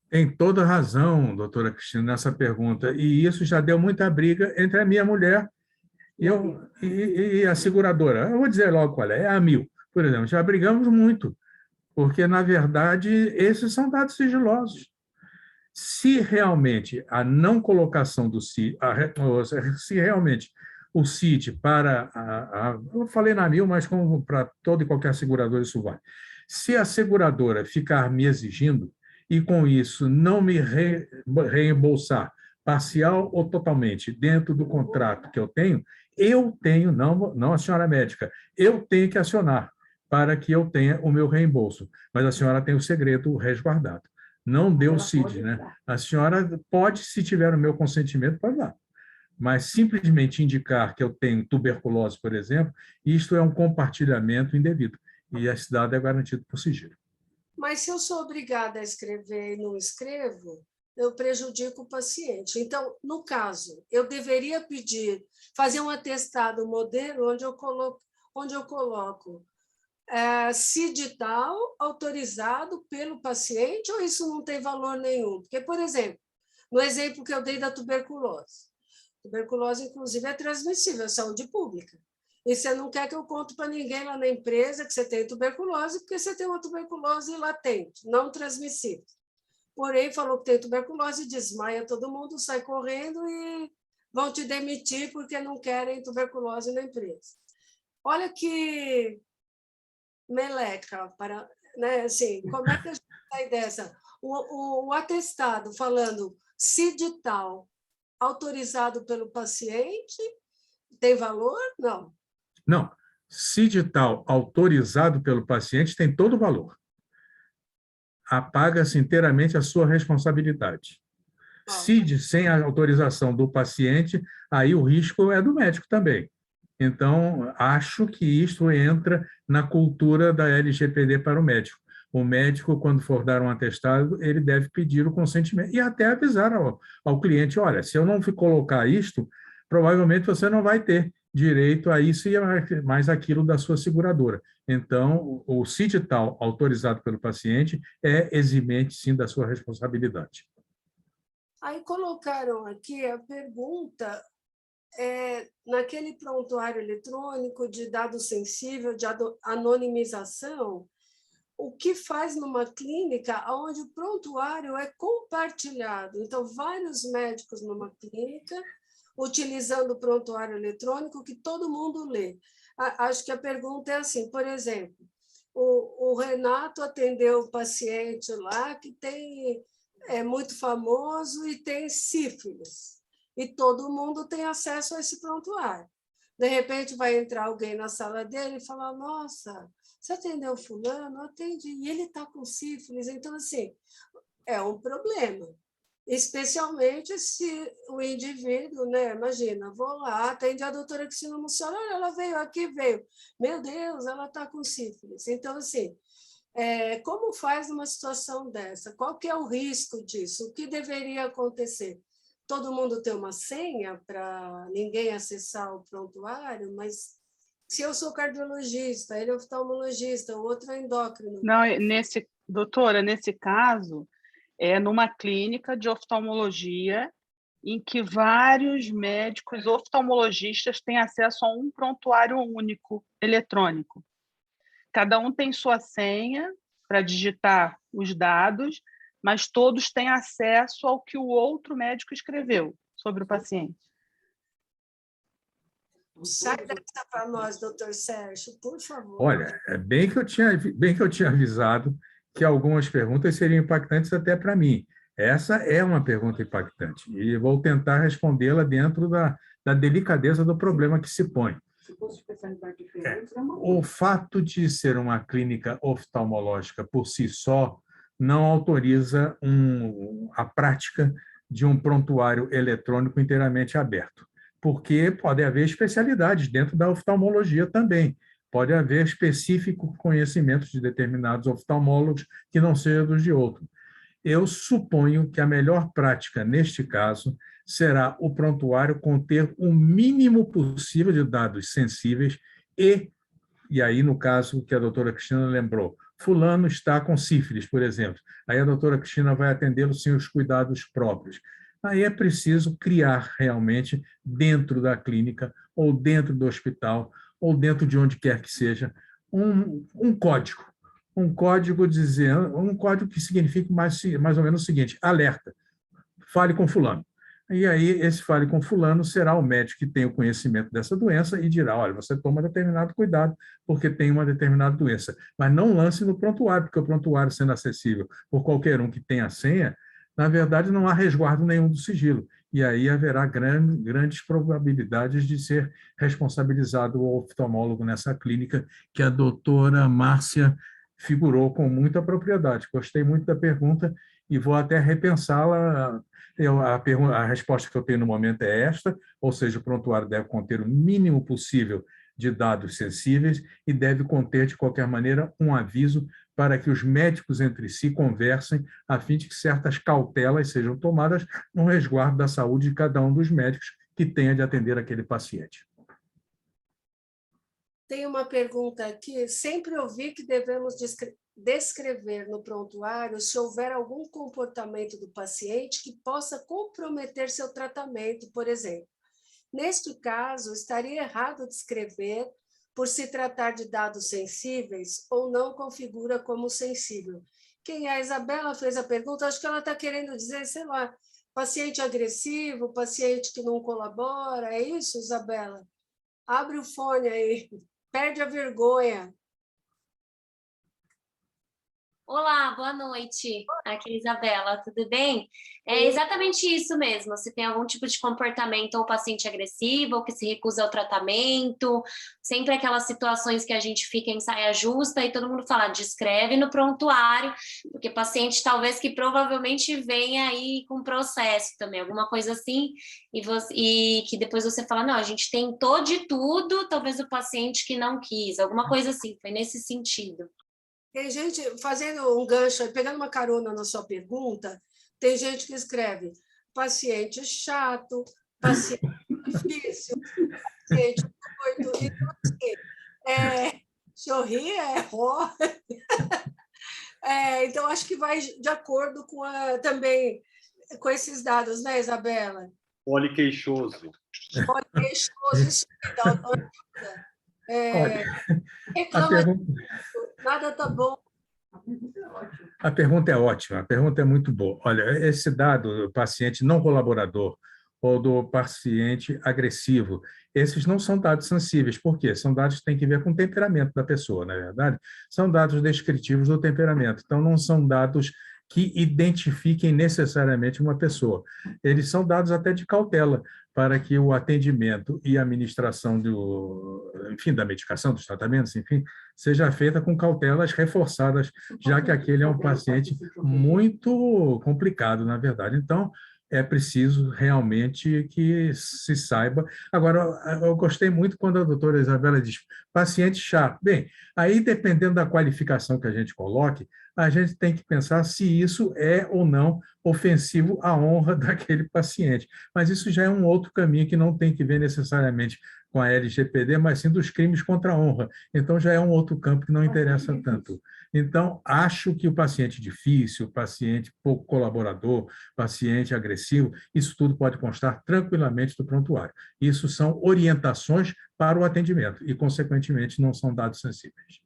Tem toda razão, doutora Cristina, nessa pergunta. E isso já deu muita briga entre a minha mulher e a seguradora. Eu vou dizer logo qual é a Mil, por exemplo. Já brigamos muito, porque, na verdade, esses são dados sigilosos. Se realmente a não colocação do CID, se realmente o CID eu falei na Mil, mas como para toda e qualquer seguradora isso vai. Se a seguradora ficar me exigindo e com isso não me reembolsar parcial ou totalmente dentro do contrato que eu tenho, não a senhora médica, eu tenho que acionar para que eu tenha o meu reembolso. Mas a senhora tem o segredo resguardado. Não deu CID, né? A senhora pode, se tiver o meu consentimento, pode dar. Mas simplesmente indicar que eu tenho tuberculose, por exemplo, isto é um compartilhamento indevido. E esse dado é garantido por sigilo. Mas se eu sou obrigada a escrever e não escrevo, eu prejudico o paciente. Então, no caso, eu deveria fazer um atestado modelo onde eu coloco CID tal, autorizado pelo paciente, ou isso não tem valor nenhum? Porque, por exemplo, no exemplo que eu dei da tuberculose, inclusive, é transmissível, é saúde pública. E você não quer que eu conte para ninguém lá na empresa que você tem tuberculose, porque você tem uma tuberculose latente, não transmissível. Porém, falou que tem tuberculose, desmaia todo mundo, sai correndo e vão te demitir porque não querem tuberculose na empresa. Olha que meleca, né? Assim, como é que a gente sai dessa? O atestado falando CID tal, autorizado pelo paciente, tem valor? Não. Não. CID tal, autorizado pelo paciente, tem todo o valor. Apaga-se inteiramente a sua responsabilidade. CID sem a autorização do paciente, aí o risco é do médico também. Então, acho que isto entra na cultura da LGPD para o médico. O médico, quando for dar um atestado, ele deve pedir o consentimento e até avisar ao cliente, olha, se eu não colocar isto, provavelmente você não vai ter direito a isso e mais aquilo da sua seguradora. Então, o CID tal, autorizado pelo paciente, é eximente, sim, da sua responsabilidade. Aí colocaram aqui a pergunta, naquele prontuário eletrônico de dado sensível, de anonimização, o que faz numa clínica onde o prontuário é compartilhado. Então, vários médicos numa clínica, utilizando o prontuário eletrônico que todo mundo lê. Acho que a pergunta é assim, por exemplo, o Renato atendeu o paciente lá que é muito famoso e tem sífilis, e todo mundo tem acesso a esse prontuário. De repente, vai entrar alguém na sala dele e falar, nossa, você atendeu fulano? Atendi, e ele está com sífilis. Então, assim, é um problema. Especialmente se o indivíduo, né? Imagina, vou lá, atende a doutora Cristina Mussoli, olha, ela veio aqui, veio. Meu Deus, ela está com sífilis. Então, assim, como faz numa situação dessa? Qual que é o risco disso? O que deveria acontecer? Todo mundo tem uma senha para ninguém acessar o prontuário, mas se eu sou cardiologista, ele é oftalmologista, o outro é endócrino. Não, doutora, nesse caso, é numa clínica de oftalmologia em que vários médicos oftalmologistas têm acesso a um prontuário único eletrônico. Cada um tem sua senha para digitar os dados, mas todos têm acesso ao que o outro médico escreveu sobre o paciente. Sai dessa para nós, doutor Sérgio, por favor. Olha, bem que eu tinha avisado que algumas perguntas seriam impactantes até para mim. Essa é uma pergunta impactante e vou tentar respondê-la dentro da delicadeza do problema que se põe. Se fosse especialidade diferente, é uma O fato de ser uma clínica oftalmológica por si só não autoriza a prática de um prontuário eletrônico inteiramente aberto, porque pode haver especialidades dentro da oftalmologia também. Pode haver específico conhecimento de determinados oftalmólogos que não seja dos de outro. Eu suponho que a melhor prática, neste caso, será o prontuário conter o mínimo possível de dados sensíveis e aí, no caso que a doutora Cristina lembrou, fulano está com sífilis, por exemplo. Aí a doutora Cristina vai atendê-lo sem os cuidados próprios. Aí é preciso criar realmente, dentro da clínica, ou dentro do hospital, ou dentro de onde quer que seja, um código. Um código que signifique mais ou menos o seguinte: alerta, fale com fulano. E aí, esse fale com fulano será o médico que tem o conhecimento dessa doença e dirá, olha, você toma determinado cuidado porque tem uma determinada doença. Mas não lance no prontuário, porque o prontuário sendo acessível por qualquer um que tenha a senha, na verdade, não há resguardo nenhum do sigilo. E aí haverá grandes probabilidades de ser responsabilizado o oftalmólogo nessa clínica que a doutora Márcia figurou com muita propriedade. Gostei muito da pergunta e vou até repensá-la. A resposta que eu tenho no momento é esta, ou seja, o prontuário deve conter o mínimo possível de dados sensíveis e deve conter, de qualquer maneira, um aviso para que os médicos entre si conversem, a fim de que certas cautelas sejam tomadas no resguardo da saúde de cada um dos médicos que tenha de atender aquele paciente. Tem uma pergunta aqui. Sempre ouvi que devemos descrever no prontuário se houver algum comportamento do paciente que possa comprometer seu tratamento, por exemplo. Neste caso, estaria errado descrever por se tratar de dados sensíveis ou não configura como sensível? Quem é? A Isabela fez a pergunta, acho que ela está querendo dizer, sei lá, paciente agressivo, paciente que não colabora, é isso, Isabela? Abre o fone aí, perde a vergonha. Olá, boa noite. Aqui é a Isabela, tudo bem? É exatamente isso mesmo. Se tem algum tipo de comportamento ou paciente agressivo, ou que se recusa ao tratamento, sempre aquelas situações que a gente fica em saia justa e todo mundo fala, descreve no prontuário, porque paciente talvez que provavelmente venha aí com processo também, alguma coisa assim, e que depois você fala, não, a gente tentou de tudo, talvez o paciente que não quis, alguma coisa assim, foi nesse sentido. Tem gente, fazendo um gancho, pegando uma carona na sua pergunta, tem gente que escreve paciente chato, paciente difícil, paciente doido. Então, assim, sorrir então, acho que vai de acordo com também com esses dados, né, Isabela? Poliqueixoso. Poliqueixoso, isso me dá autoajuda. Reclama nada tá bom. A pergunta é ótima, a pergunta é muito boa. Olha, esse dado do paciente não colaborador ou do paciente agressivo, esses não são dados sensíveis. Por quê? São dados que têm que ver com o temperamento da pessoa, não é verdade? São dados descritivos do temperamento, então não são dados que identifiquem necessariamente uma pessoa. Eles são dados até de cautela, para que o atendimento e a administração da medicação, dos tratamentos, enfim, seja feita com cautelas reforçadas, já que aquele é um paciente muito complicado, na verdade. Então, é preciso realmente que se saiba. Agora, eu gostei muito quando a doutora Isabela diz paciente chato. Bem, aí, dependendo da qualificação que a gente coloque, a gente tem que pensar se isso é ou não ofensivo à honra daquele paciente. Mas isso já é um outro caminho que não tem que ver necessariamente com a LGPD, mas sim dos crimes contra a honra. Então, já é um outro campo que não interessa tanto. Então, acho que o paciente difícil, o paciente pouco colaborador, paciente agressivo, isso tudo pode constar tranquilamente do prontuário. Isso são orientações para o atendimento e, consequentemente, não são dados sensíveis.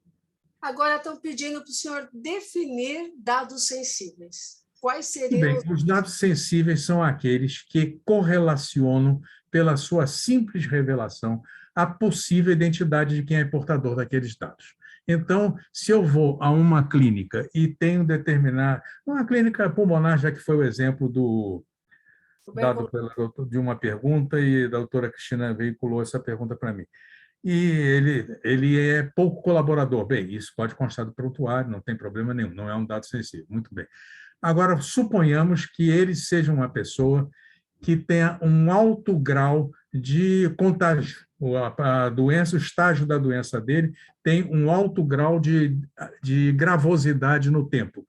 Agora estão pedindo para o senhor definir dados sensíveis. Quais seriam? Bem, os dados sensíveis são aqueles que correlacionam, pela sua simples revelação, a possível identidade de quem é portador daqueles dados. Então, se eu vou a uma clínica e tenho determinado... Uma clínica pulmonar, já que foi o exemplo dado de uma pergunta, e a doutora Cristina veiculou essa pergunta para mim. E ele é pouco colaborador. Bem, isso pode constar do prontuário, não tem problema nenhum, não é um dado sensível. Muito bem. Agora, suponhamos que ele seja uma pessoa que tenha um alto grau de contágio. A doença, o estágio da doença dele tem um alto grau de gravosidade no tempo.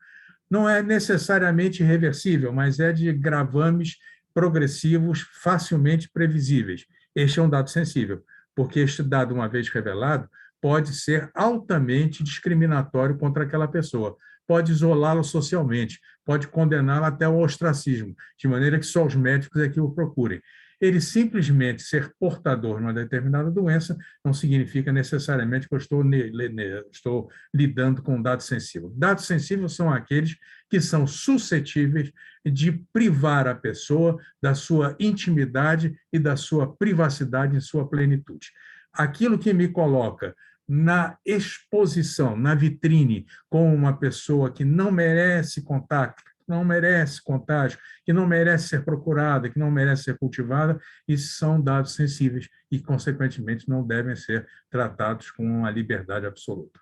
Não é necessariamente irreversível, mas é de gravames progressivos facilmente previsíveis. Este é um dado sensível, porque este dado, uma vez revelado, pode ser altamente discriminatório contra aquela pessoa, pode isolá-la socialmente, pode condená-la até ao ostracismo, de maneira que só os médicos é que o procurem. Ele simplesmente ser portador de uma determinada doença não significa necessariamente que eu estou lidando com dados sensíveis. Dados sensíveis são aqueles que são suscetíveis de privar a pessoa da sua intimidade e da sua privacidade em sua plenitude. Aquilo que me coloca na exposição, na vitrine, com uma pessoa que não merece contato, que não merece contágio, que não merece ser procurada, que não merece ser cultivada, isso são dados sensíveis e, consequentemente, não devem ser tratados com a liberdade absoluta.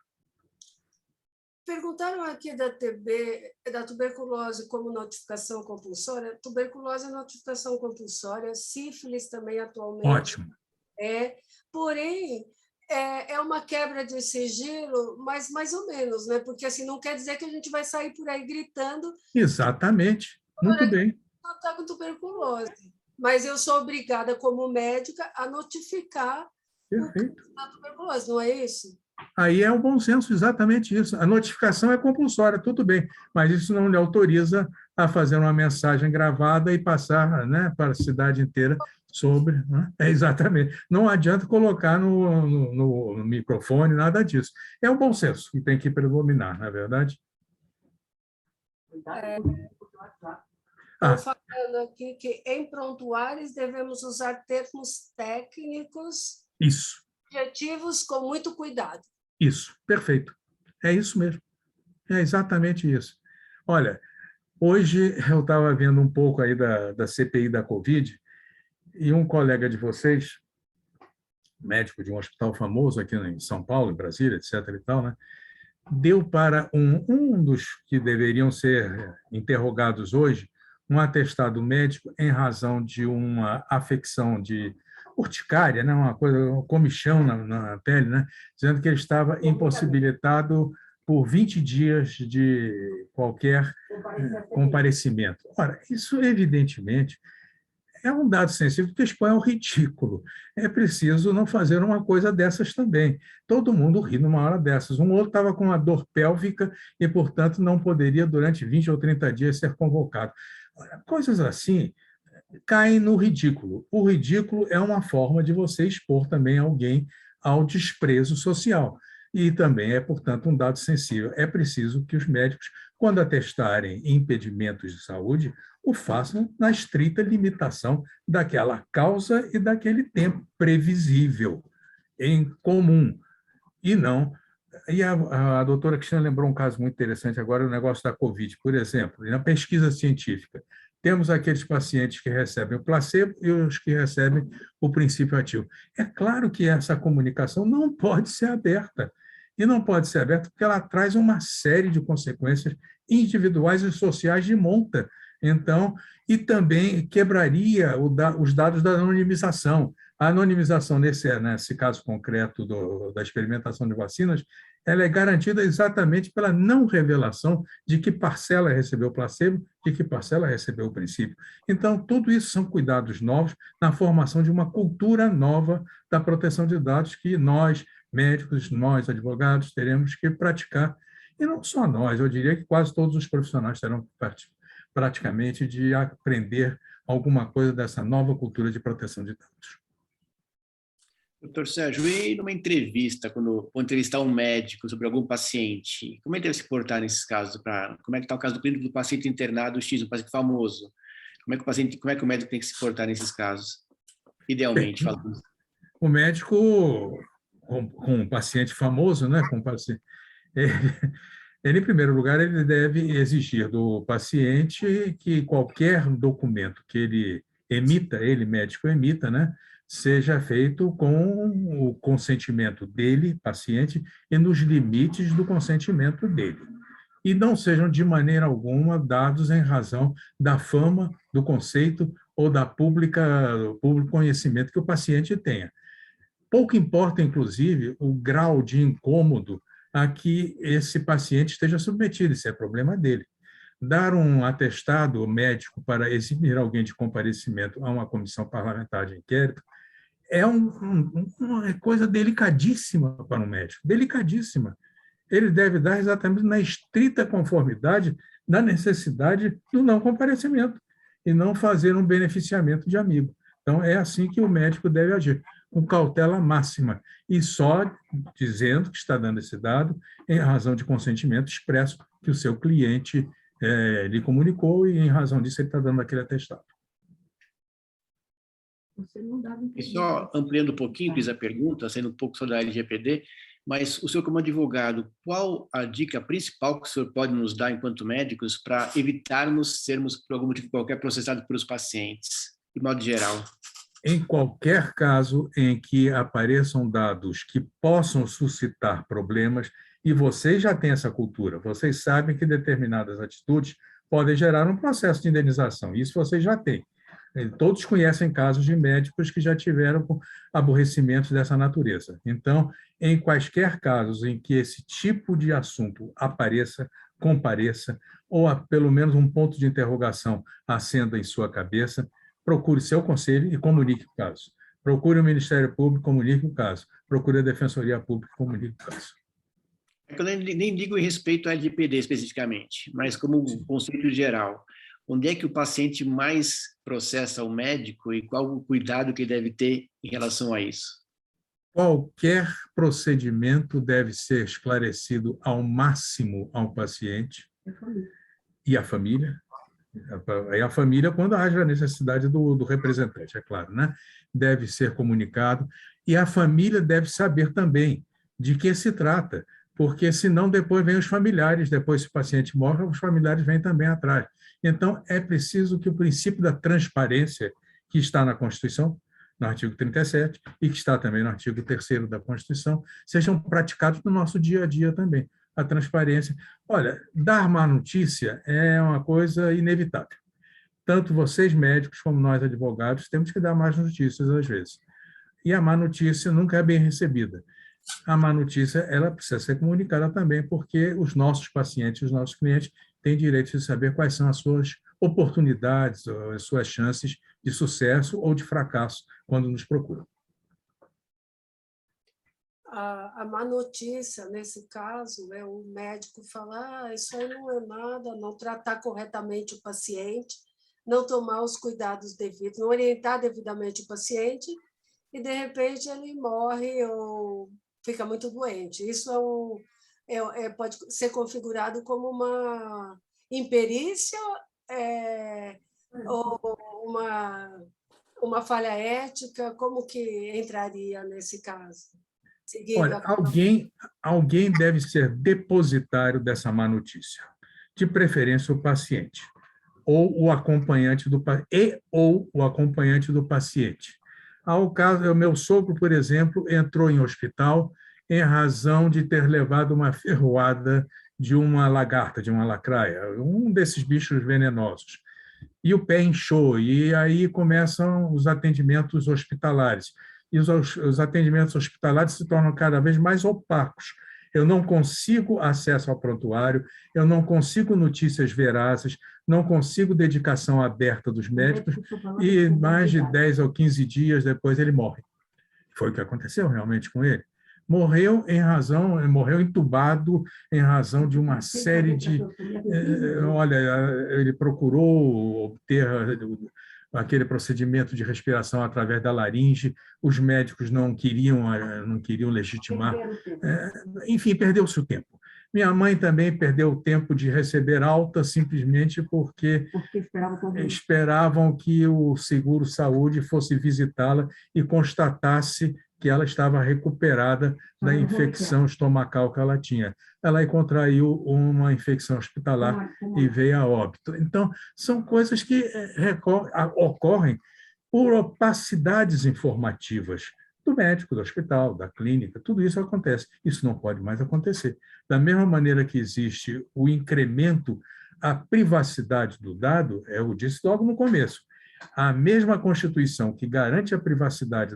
Perguntaram aqui da TB, da tuberculose como notificação compulsória. Tuberculose é notificação compulsória, sífilis também atualmente. Ótimo. Porém, é uma quebra de sigilo, mas mais ou menos, né? Porque assim, não quer dizer que a gente vai sair por aí gritando. Exatamente. Muito bem. Não está com tuberculose. Mas eu sou obrigada, como médica, a notificar Perfeito. a tuberculose, não é isso? Aí é o bom senso, exatamente isso. A notificação é compulsória, tudo bem, mas isso não lhe autoriza a fazer uma mensagem gravada e passar, né, para a cidade inteira sobre... Né? Exatamente. Não adianta colocar no microfone, nada disso. É o bom senso que tem que predominar, não é verdade? Estou falando aqui que, em prontuários, devemos usar termos técnicos... Isso. Objetivos com muito cuidado. Isso, perfeito. É isso mesmo. É exatamente isso. Olha, hoje eu estava vendo um pouco aí da CPI da Covid e um colega de vocês, médico de um hospital famoso aqui em São Paulo, em Brasília, etc. e tal, né, deu para um dos que deveriam ser interrogados hoje um atestado médico em razão de uma afecção de urticária, né, uma coisa, um comichão na pele, né, dizendo que ele estava impossibilitado por 20 dias de qualquer comparecimento. Ora, isso, evidentemente, é um dado sensível que expõe ao ridículo. É preciso não fazer uma coisa dessas também. Todo mundo ri numa hora dessas. Um outro estava com uma dor pélvica e, portanto, não poderia, durante 20 ou 30 dias, ser convocado. Coisas assim caem no ridículo. O ridículo é uma forma de você expor também alguém ao desprezo social. E também é, portanto, um dado sensível. É preciso que os médicos, quando atestarem impedimentos de saúde, o façam na estrita limitação daquela causa e daquele tempo previsível, em comum, e não... E a doutora Cristina lembrou um caso muito interessante agora, o negócio da Covid, por exemplo, na pesquisa científica. Temos aqueles pacientes que recebem o placebo e os que recebem o princípio ativo. É claro que essa comunicação não pode ser aberta. E não pode ser aberta porque ela traz uma série de consequências individuais e sociais de monta. Então, e também quebraria os dados da anonimização. A anonimização, nesse caso concreto da experimentação de vacinas, ela é garantida exatamente pela não revelação de que parcela recebeu o placebo, de que parcela recebeu o princípio. Então, tudo isso são cuidados novos na formação de uma cultura nova da proteção de dados que nós, médicos, nós, advogados, teremos que praticar. E não só nós, eu diria que quase todos os profissionais terão praticamente de aprender alguma coisa dessa nova cultura de proteção de dados. Doutor Sérgio, e numa entrevista, quando entrevistar um médico sobre algum paciente, como é que deve se portar nesses casos? Como é que está o caso do clínico do paciente internado X, um paciente famoso? Como é que o médico tem que se portar nesses casos? Idealmente, falando. O médico com um paciente famoso, né? Com um paciente, ele, em primeiro lugar, ele deve exigir do paciente que qualquer documento que ele emita, ele, médico, emita, né? Seja feito com o consentimento dele, paciente, e nos limites do consentimento dele. E não sejam, de maneira alguma, dados em razão da fama, do conceito ou do público conhecimento que o paciente tenha. Pouco importa, inclusive, o grau de incômodo a que esse paciente esteja submetido, isso é problema dele. Dar um atestado médico para eximir alguém de comparecimento a uma comissão parlamentar de inquérito é uma coisa delicadíssima para um médico, delicadíssima. Ele deve dar exatamente na estrita conformidade da necessidade do não comparecimento e não fazer um beneficiamento de amigo. Então, é assim que o médico deve agir, com cautela máxima, e só dizendo que está dando esse dado em razão de consentimento expresso que o seu cliente lhe comunicou e, em razão disso, ele está dando aquele atestado. E só ampliando um pouquinho, fiz a pergunta, saindo um pouco sobre a LGPD, mas o senhor, como advogado, qual a dica principal que o senhor pode nos dar, enquanto médicos, para evitarmos sermos, por algum motivo qualquer, processados pelos pacientes, de modo geral? Em qualquer caso em que apareçam dados que possam suscitar problemas, e vocês já têm essa cultura, vocês sabem que determinadas atitudes podem gerar um processo de indenização, isso vocês já têm. Todos conhecem casos de médicos que já tiveram aborrecimentos dessa natureza. Então, em quaisquer casos em que esse tipo de assunto apareça, compareça, ou pelo menos um ponto de interrogação acenda em sua cabeça, procure seu conselho e comunique o caso. Procure o Ministério Público, comunique o caso. Procure a Defensoria Pública, comunique o caso. É que eu nem digo em respeito à LGPD especificamente, mas como conceito geral. Onde é que o paciente mais processa o médico e qual o cuidado que ele deve ter em relação a isso? Qualquer procedimento deve ser esclarecido ao máximo ao paciente e à família. E a família, quando haja a necessidade do representante, é claro, né? Deve ser comunicado. E a família deve saber também de que se trata, porque senão depois vem os familiares, depois se o paciente morre, os familiares vêm também atrás. Então, é preciso que o princípio da transparência, que está na Constituição, no artigo 37, e que está também no artigo 3º da Constituição, sejam praticados no nosso dia a dia também. A transparência. Olha, dar má notícia é uma coisa inevitável. Tanto vocês, médicos, como nós, advogados, temos que dar más notícias às vezes. E a má notícia nunca é bem recebida. A má notícia, ela precisa ser comunicada também, porque os nossos pacientes, os nossos clientes, têm direito de saber quais são as suas oportunidades, as suas chances de sucesso ou de fracasso quando nos procuram. A má notícia, nesse caso, é o médico falar isso aí não é nada, não tratar corretamente o paciente, não tomar os cuidados devidos, não orientar devidamente o paciente e, de repente, ele morre ou fica muito doente. Isso pode ser configurado como uma imperícia ou uma falha ética. Como que entraria nesse caso? Olha, alguém deve ser depositário dessa má notícia, de preferência o paciente, ou o acompanhante do paciente. Ao caso, o meu sogro, por exemplo, entrou em hospital em razão de ter levado uma ferroada de uma lagarta, de uma lacraia, um desses bichos venenosos. E o pé inchou, e aí começam os atendimentos hospitalares. E os atendimentos hospitalares se tornam cada vez mais opacos. Eu não consigo acesso ao prontuário, eu não consigo notícias verazes, não consigo dedicação aberta dos médicos, e mais de 10 ou 15 dias depois ele morre. Foi o que aconteceu realmente com ele. Morreu entubado em razão de uma série de... Olha, ele procurou obter aquele procedimento de respiração através da laringe, os médicos não queriam legitimar. Enfim, perdeu-se o tempo. Minha mãe também perdeu o tempo de receber alta simplesmente porque esperavam que o seguro-saúde fosse visitá-la e constatasse que ela estava recuperada da infecção estomacal que ela tinha. Ela contraiu uma infecção hospitalar e veio a óbito. Então, são coisas que ocorrem por opacidades informativas do médico, do hospital, da clínica, tudo isso acontece. Isso não pode mais acontecer. Da mesma maneira que existe o incremento à privacidade do dado, eu disse logo no começo, a mesma Constituição que garante a privacidade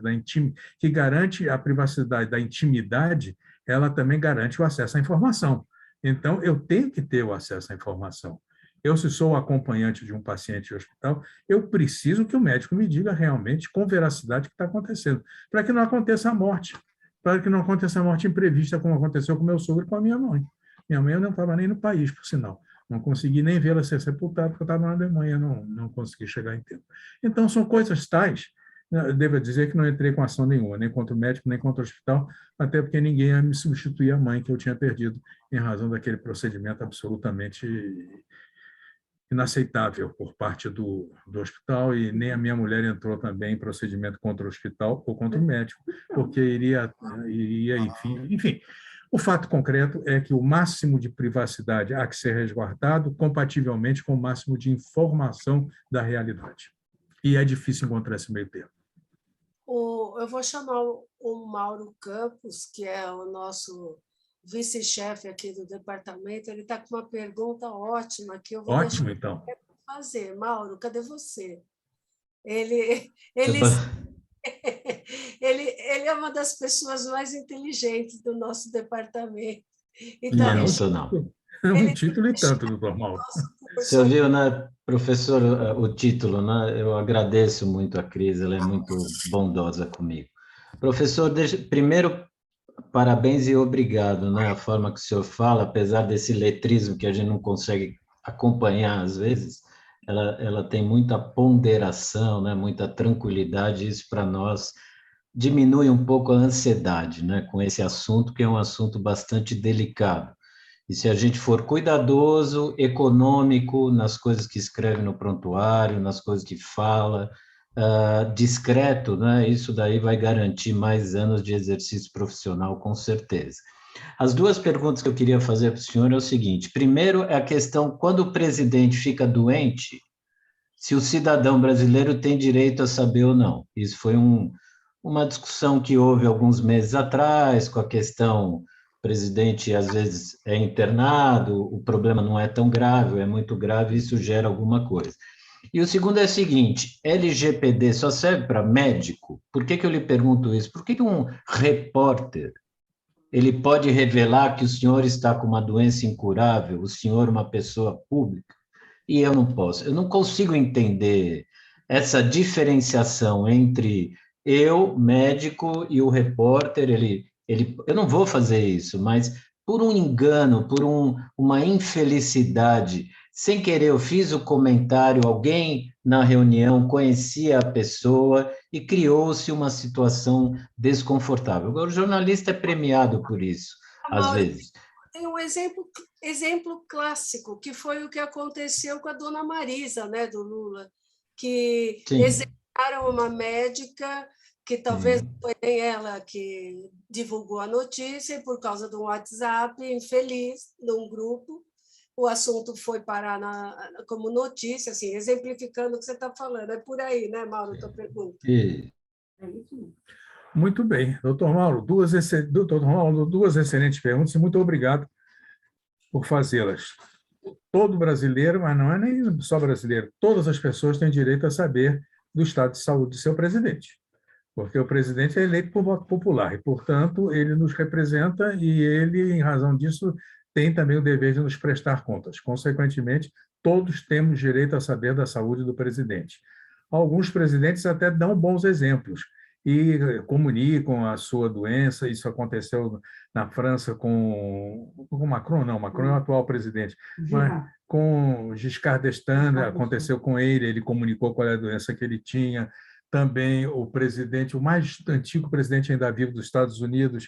que garante a privacidade da intimidade, ela também garante o acesso à informação. Então, eu tenho que ter o acesso à informação. Eu, se sou acompanhante de um paciente de hospital, eu preciso que o médico me diga realmente, com veracidade, o que está acontecendo, para que não aconteça a morte, para que não aconteça a morte imprevista, como aconteceu com meu sogro e com a minha mãe. Minha mãe eu não estava nem no país, por sinal. Não consegui nem vê-la ser sepultada, porque eu estava na Alemanha, não consegui chegar em tempo. Então, são coisas tais, eu devo dizer que não entrei com ação nenhuma, nem contra o médico, nem contra o hospital, até porque ninguém ia me substituir a mãe que eu tinha perdido em razão daquele procedimento absolutamente inaceitável por parte do hospital, e nem a minha mulher entrou também em procedimento contra o hospital ou contra o médico, porque iria enfim. O fato concreto é que o máximo de privacidade há que ser resguardado compativelmente com o máximo de informação da realidade. E é difícil encontrar esse meio termo. Eu vou chamar o Mauro Campos, que é o nosso vice-chefe aqui do departamento. Ele está com uma pergunta ótima que eu vou Ótimo, então. fazer. Mauro, cadê você? Ele é uma das pessoas mais inteligentes do nosso departamento. Então, não sou, não. É um título e tanto, doutor Mauro. Você ouviu, né, professor, o título, né? Eu agradeço muito a Cris, ela é muito bondosa comigo. Professor, primeiro, parabéns e obrigado, né? A forma que o senhor fala, apesar desse letrismo que a gente não consegue acompanhar às vezes, ela tem muita ponderação, né? Muita tranquilidade, isso para nós diminui um pouco a ansiedade, né? Com esse assunto, que é um assunto bastante delicado. E se a gente for cuidadoso, econômico nas coisas que escreve no prontuário, nas coisas que fala, discreto, né? Isso daí vai garantir mais anos de exercício profissional, com certeza. As duas perguntas que eu queria fazer para o senhor é o seguinte: primeiro é a questão, quando o presidente fica doente, se o cidadão brasileiro tem direito a saber ou não. Isso foi uma discussão que houve alguns meses atrás, com a questão, o presidente às vezes é internado, o problema não é tão grave, é muito grave, isso gera alguma coisa. E o segundo é o seguinte: LGPD só serve para médico? Por que eu lhe pergunto isso? Por que um repórter ele pode revelar que o senhor está com uma doença incurável, o senhor uma pessoa pública, e eu não posso? Eu não consigo entender essa diferenciação entre eu, médico, e o repórter. Eu não vou fazer isso, mas por um engano, por uma infelicidade, sem querer eu fiz o comentário, alguém na reunião conhecia a pessoa e criou-se uma situação desconfortável. Agora, o jornalista é premiado por isso, às vezes. Tem um exemplo clássico, que foi o que aconteceu com a dona Marisa, né, do Lula, que executaram uma médica que talvez foi nem ela que divulgou a notícia, e por causa de um WhatsApp infeliz, num grupo, o assunto foi parar como notícia, assim, exemplificando o que você está falando. É por aí, né, Mauro, tua pergunta? É isso mesmo. Muito bem. Doutor Mauro, duas excelentes perguntas, e muito obrigado por fazê-las. Todo brasileiro, mas não é nem só brasileiro, todas as pessoas têm direito a saber do estado de saúde de seu presidente, porque o presidente é eleito por voto popular e, portanto, ele nos representa, e ele, em razão disso, tem também o dever de nos prestar contas. Consequentemente, todos temos direito a saber da saúde do presidente. Alguns presidentes até dão bons exemplos e comunicam a sua doença. Isso aconteceu na França com Macron, não, Macron é o atual presidente, mas com Giscard d'Estaing, aconteceu com ele comunicou qual é a doença que ele tinha. Também o presidente, o mais antigo presidente ainda vivo dos Estados Unidos,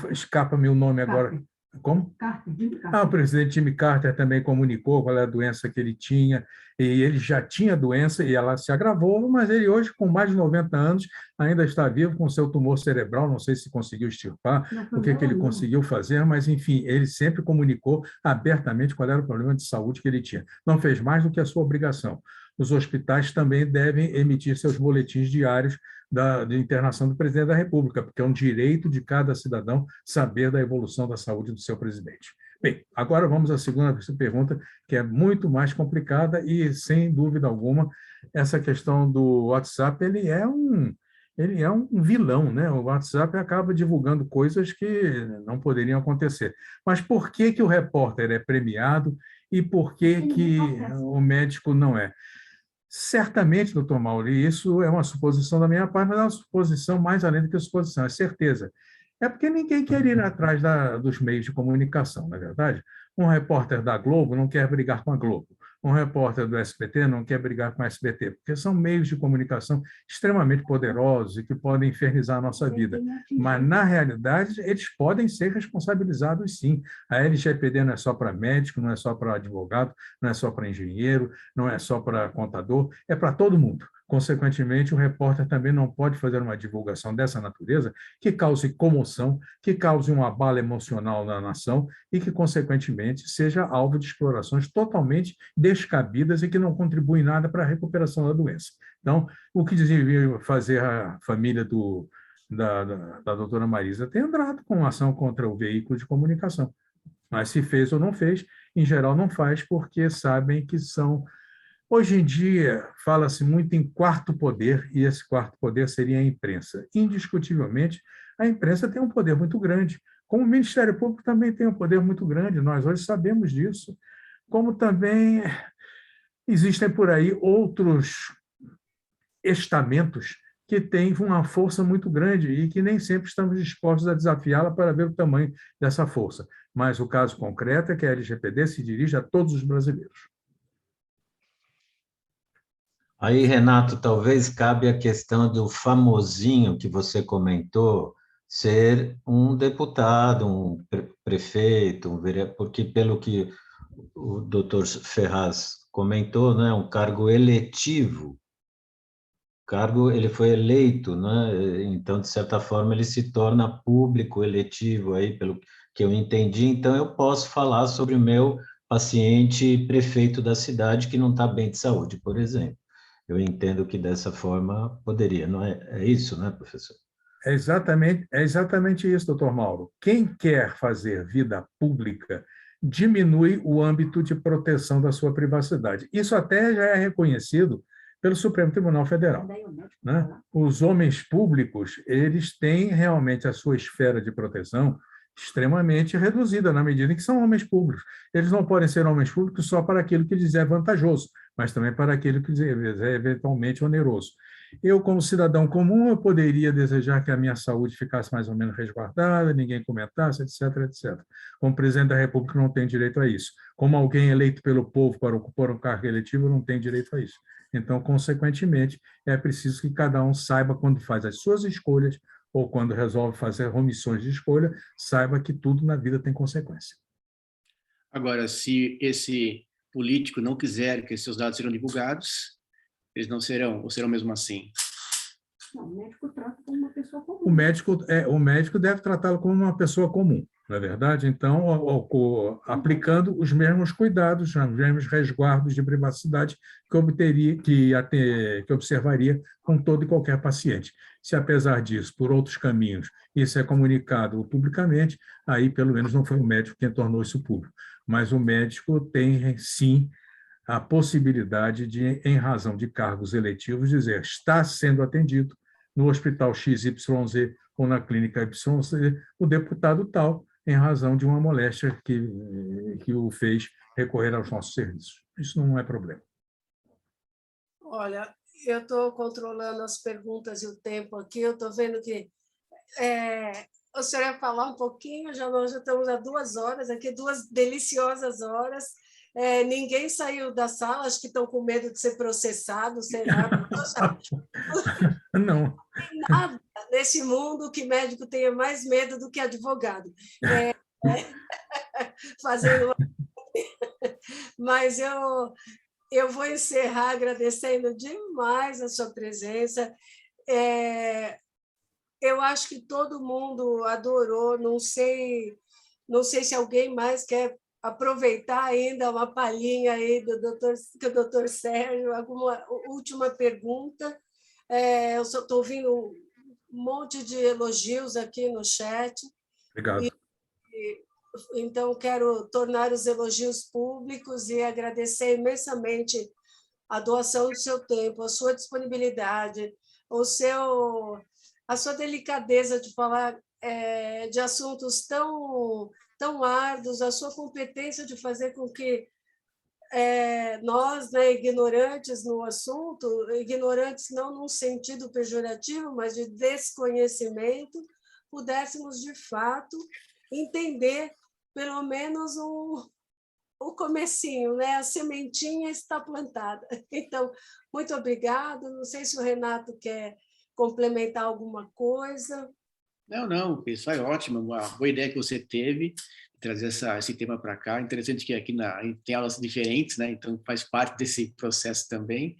escapa-me o nome agora, Como? Carter, Jimmy Carter. O presidente Jimmy Carter também comunicou qual era a doença que ele tinha, e ele já tinha doença e ela se agravou, mas ele hoje, com mais de 90 anos, ainda está vivo com seu tumor cerebral, não sei se conseguiu extirpar, o que ele conseguiu fazer, mas, enfim, ele sempre comunicou abertamente qual era o problema de saúde que ele tinha. Não fez mais do que a sua obrigação. Os hospitais também devem emitir seus boletins diários de internação do presidente da República, porque é um direito de cada cidadão saber da evolução da saúde do seu presidente. Bem, agora vamos à segunda pergunta, que é muito mais complicada e, sem dúvida alguma, essa questão do WhatsApp, ele é um vilão, né? O WhatsApp acaba divulgando coisas que não poderiam acontecer. Mas por que que o repórter é premiado e por que que o médico não é? Certamente, doutor Mauro, e isso é uma suposição da minha parte, mas é uma suposição mais além do que suposição, é certeza. É porque ninguém quer ir atrás dos meios de comunicação, não é verdade? Um repórter da Globo não quer brigar com a Globo. Um repórter do SBT não quer brigar com a SBT, porque são meios de comunicação extremamente poderosos e que podem infernizar a nossa vida. Mas, na realidade, eles podem ser responsabilizados, sim. A LGPD não é só para médico, não é só para advogado, não é só para engenheiro, não é só para contador, é para todo mundo. Consequentemente, o repórter também não pode fazer uma divulgação dessa natureza que cause comoção, que cause um abalo emocional na nação e que, consequentemente, seja alvo de explorações totalmente descabidas e que não contribuem nada para a recuperação da doença. Então, o que devia fazer a família da doutora Marisa? Tem entrado com ação contra o veículo de comunicação. Mas se fez ou não fez, em geral não faz, porque sabem que são... Hoje em dia, fala-se muito em quarto poder, e esse quarto poder seria a imprensa. Indiscutivelmente, a imprensa tem um poder muito grande, como o Ministério Público também tem um poder muito grande, nós hoje sabemos disso. Como também existem por aí outros estamentos que têm uma força muito grande e que nem sempre estamos dispostos a desafiá-la para ver o tamanho dessa força. Mas o caso concreto é que a LGPD se dirige a todos os brasileiros. Aí, Renato, talvez cabe a questão do famosinho que você comentou ser um deputado, um prefeito, um vereador, porque pelo que o doutor Ferraz comentou, né, um cargo eletivo, ele foi eleito, né, então, de certa forma, ele se torna público eletivo, aí, pelo que eu entendi, então eu posso falar sobre o meu paciente prefeito da cidade que não está bem de saúde, por exemplo. Eu entendo que dessa forma poderia, não é? É isso, né, professor? É exatamente isso, doutor Mauro. Quem quer fazer vida pública diminui o âmbito de proteção da sua privacidade. Isso até já é reconhecido pelo Supremo Tribunal Federal, né? Os homens públicos, eles têm realmente a sua esfera de proteção extremamente reduzida, na medida em que são homens públicos. Eles não podem ser homens públicos só para aquilo que lhes é vantajoso, mas também para aquilo que lhes é eventualmente oneroso. Eu, como cidadão comum, eu poderia desejar que a minha saúde ficasse mais ou menos resguardada, ninguém comentasse, etc., etc. Como presidente da República, não tenho direito a isso. Como alguém eleito pelo povo para ocupar um cargo eletivo, eu não tenho direito a isso. Então, consequentemente, é preciso que cada um saiba, quando faz as suas escolhas, ou quando resolve fazer omissões de escolha, saiba que tudo na vida tem consequência. Agora, se esse político não quiser que seus dados sejam divulgados, eles não serão, ou serão mesmo assim? Não, o médico trata como uma pessoa comum. O médico deve tratá-lo como uma pessoa comum, não é verdade? Então, aplicando os mesmos cuidados, os mesmos resguardos de privacidade que observaria com todo e qualquer paciente. Se, apesar disso, por outros caminhos, isso é comunicado publicamente, aí, pelo menos, não foi o médico quem tornou isso público. Mas o médico tem, sim, a possibilidade de, em razão de cargos eletivos, dizer está sendo atendido no hospital XYZ ou na clínica YZ o deputado tal, em razão de uma moléstia que o fez recorrer aos nossos serviços. Isso não é problema. Olha, eu estou controlando as perguntas e o tempo aqui, eu estou vendo que o senhor ia falar um pouquinho, nós já estamos há 2 horas aqui, 2 deliciosas horas. Ninguém saiu da sala, acho que estão com medo de ser processado, sei lá. Não. Não tem nada nesse mundo que médico tenha mais medo do que advogado. fazendo. Mas eu vou encerrar agradecendo demais a sua presença. Eu acho que todo mundo adorou, não sei se alguém mais quer aproveitar ainda uma palhinha aí do doutor Sérgio, alguma última pergunta. Eu só estou ouvindo um monte de elogios aqui no chat. Obrigado. Então, quero tornar os elogios públicos e agradecer imensamente a doação do seu tempo, a sua disponibilidade, a sua delicadeza de falar de assuntos tão árduos, a sua competência de fazer com que nós, né, ignorantes no assunto, ignorantes não num sentido pejorativo, mas de desconhecimento, pudéssemos, de fato, entender pelo menos o comecinho, né? A sementinha está plantada. Então, muito obrigada. Não sei se o Renato quer complementar alguma coisa. Não, isso é ótimo, uma boa ideia que você teve, trazer esse tema para cá. Interessante que aqui tem aulas diferentes, né? Então faz parte desse processo também,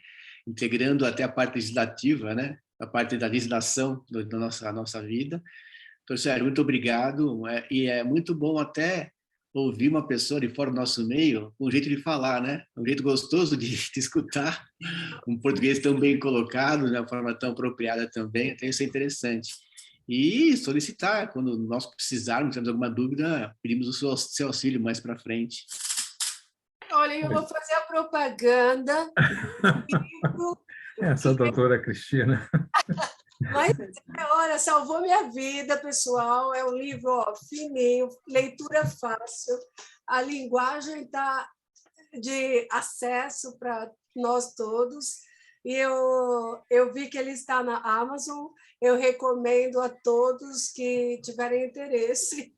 integrando até a parte legislativa, né? A parte da legislação da nossa vida. Então, Sérgio, muito obrigado. E é muito bom até ouvir uma pessoa de fora do nosso meio com um jeito de falar, né? Um jeito gostoso de escutar, um português tão bem colocado, de uma forma tão apropriada também. Então, isso é interessante. E solicitar, quando nós precisarmos, temos alguma dúvida, pedimos o seu auxílio mais para frente. Olha, eu vou fazer a propaganda. Essa doutora Cristina. Mas, olha, salvou minha vida, pessoal. É um livro fininho, leitura fácil. A linguagem está de acesso para nós todos. E eu vi que ele está na Amazon. Eu recomendo a todos que tiverem interesse.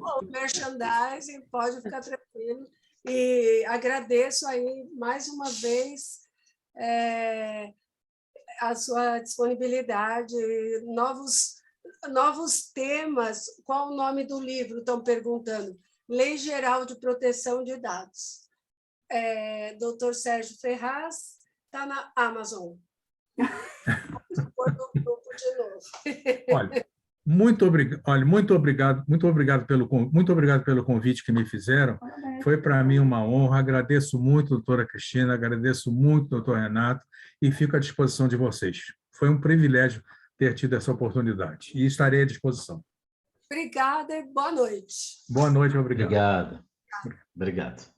O merchandising, pode ficar tranquilo. E agradeço aí, mais uma vez, a sua disponibilidade, novos temas. Qual o nome do livro? Estão perguntando. Lei Geral de Proteção de Dados. Dr. Sérgio Ferraz, está na Amazon. Do grupo de novo. Olha, muito obrigado pelo convite que me fizeram. Foi para mim uma honra. Agradeço muito, doutora Cristina, agradeço muito, doutor Renato, e fico à disposição de vocês. Foi um privilégio ter tido essa oportunidade e estarei à disposição. Obrigada e boa noite. Boa noite, obrigado. Obrigado.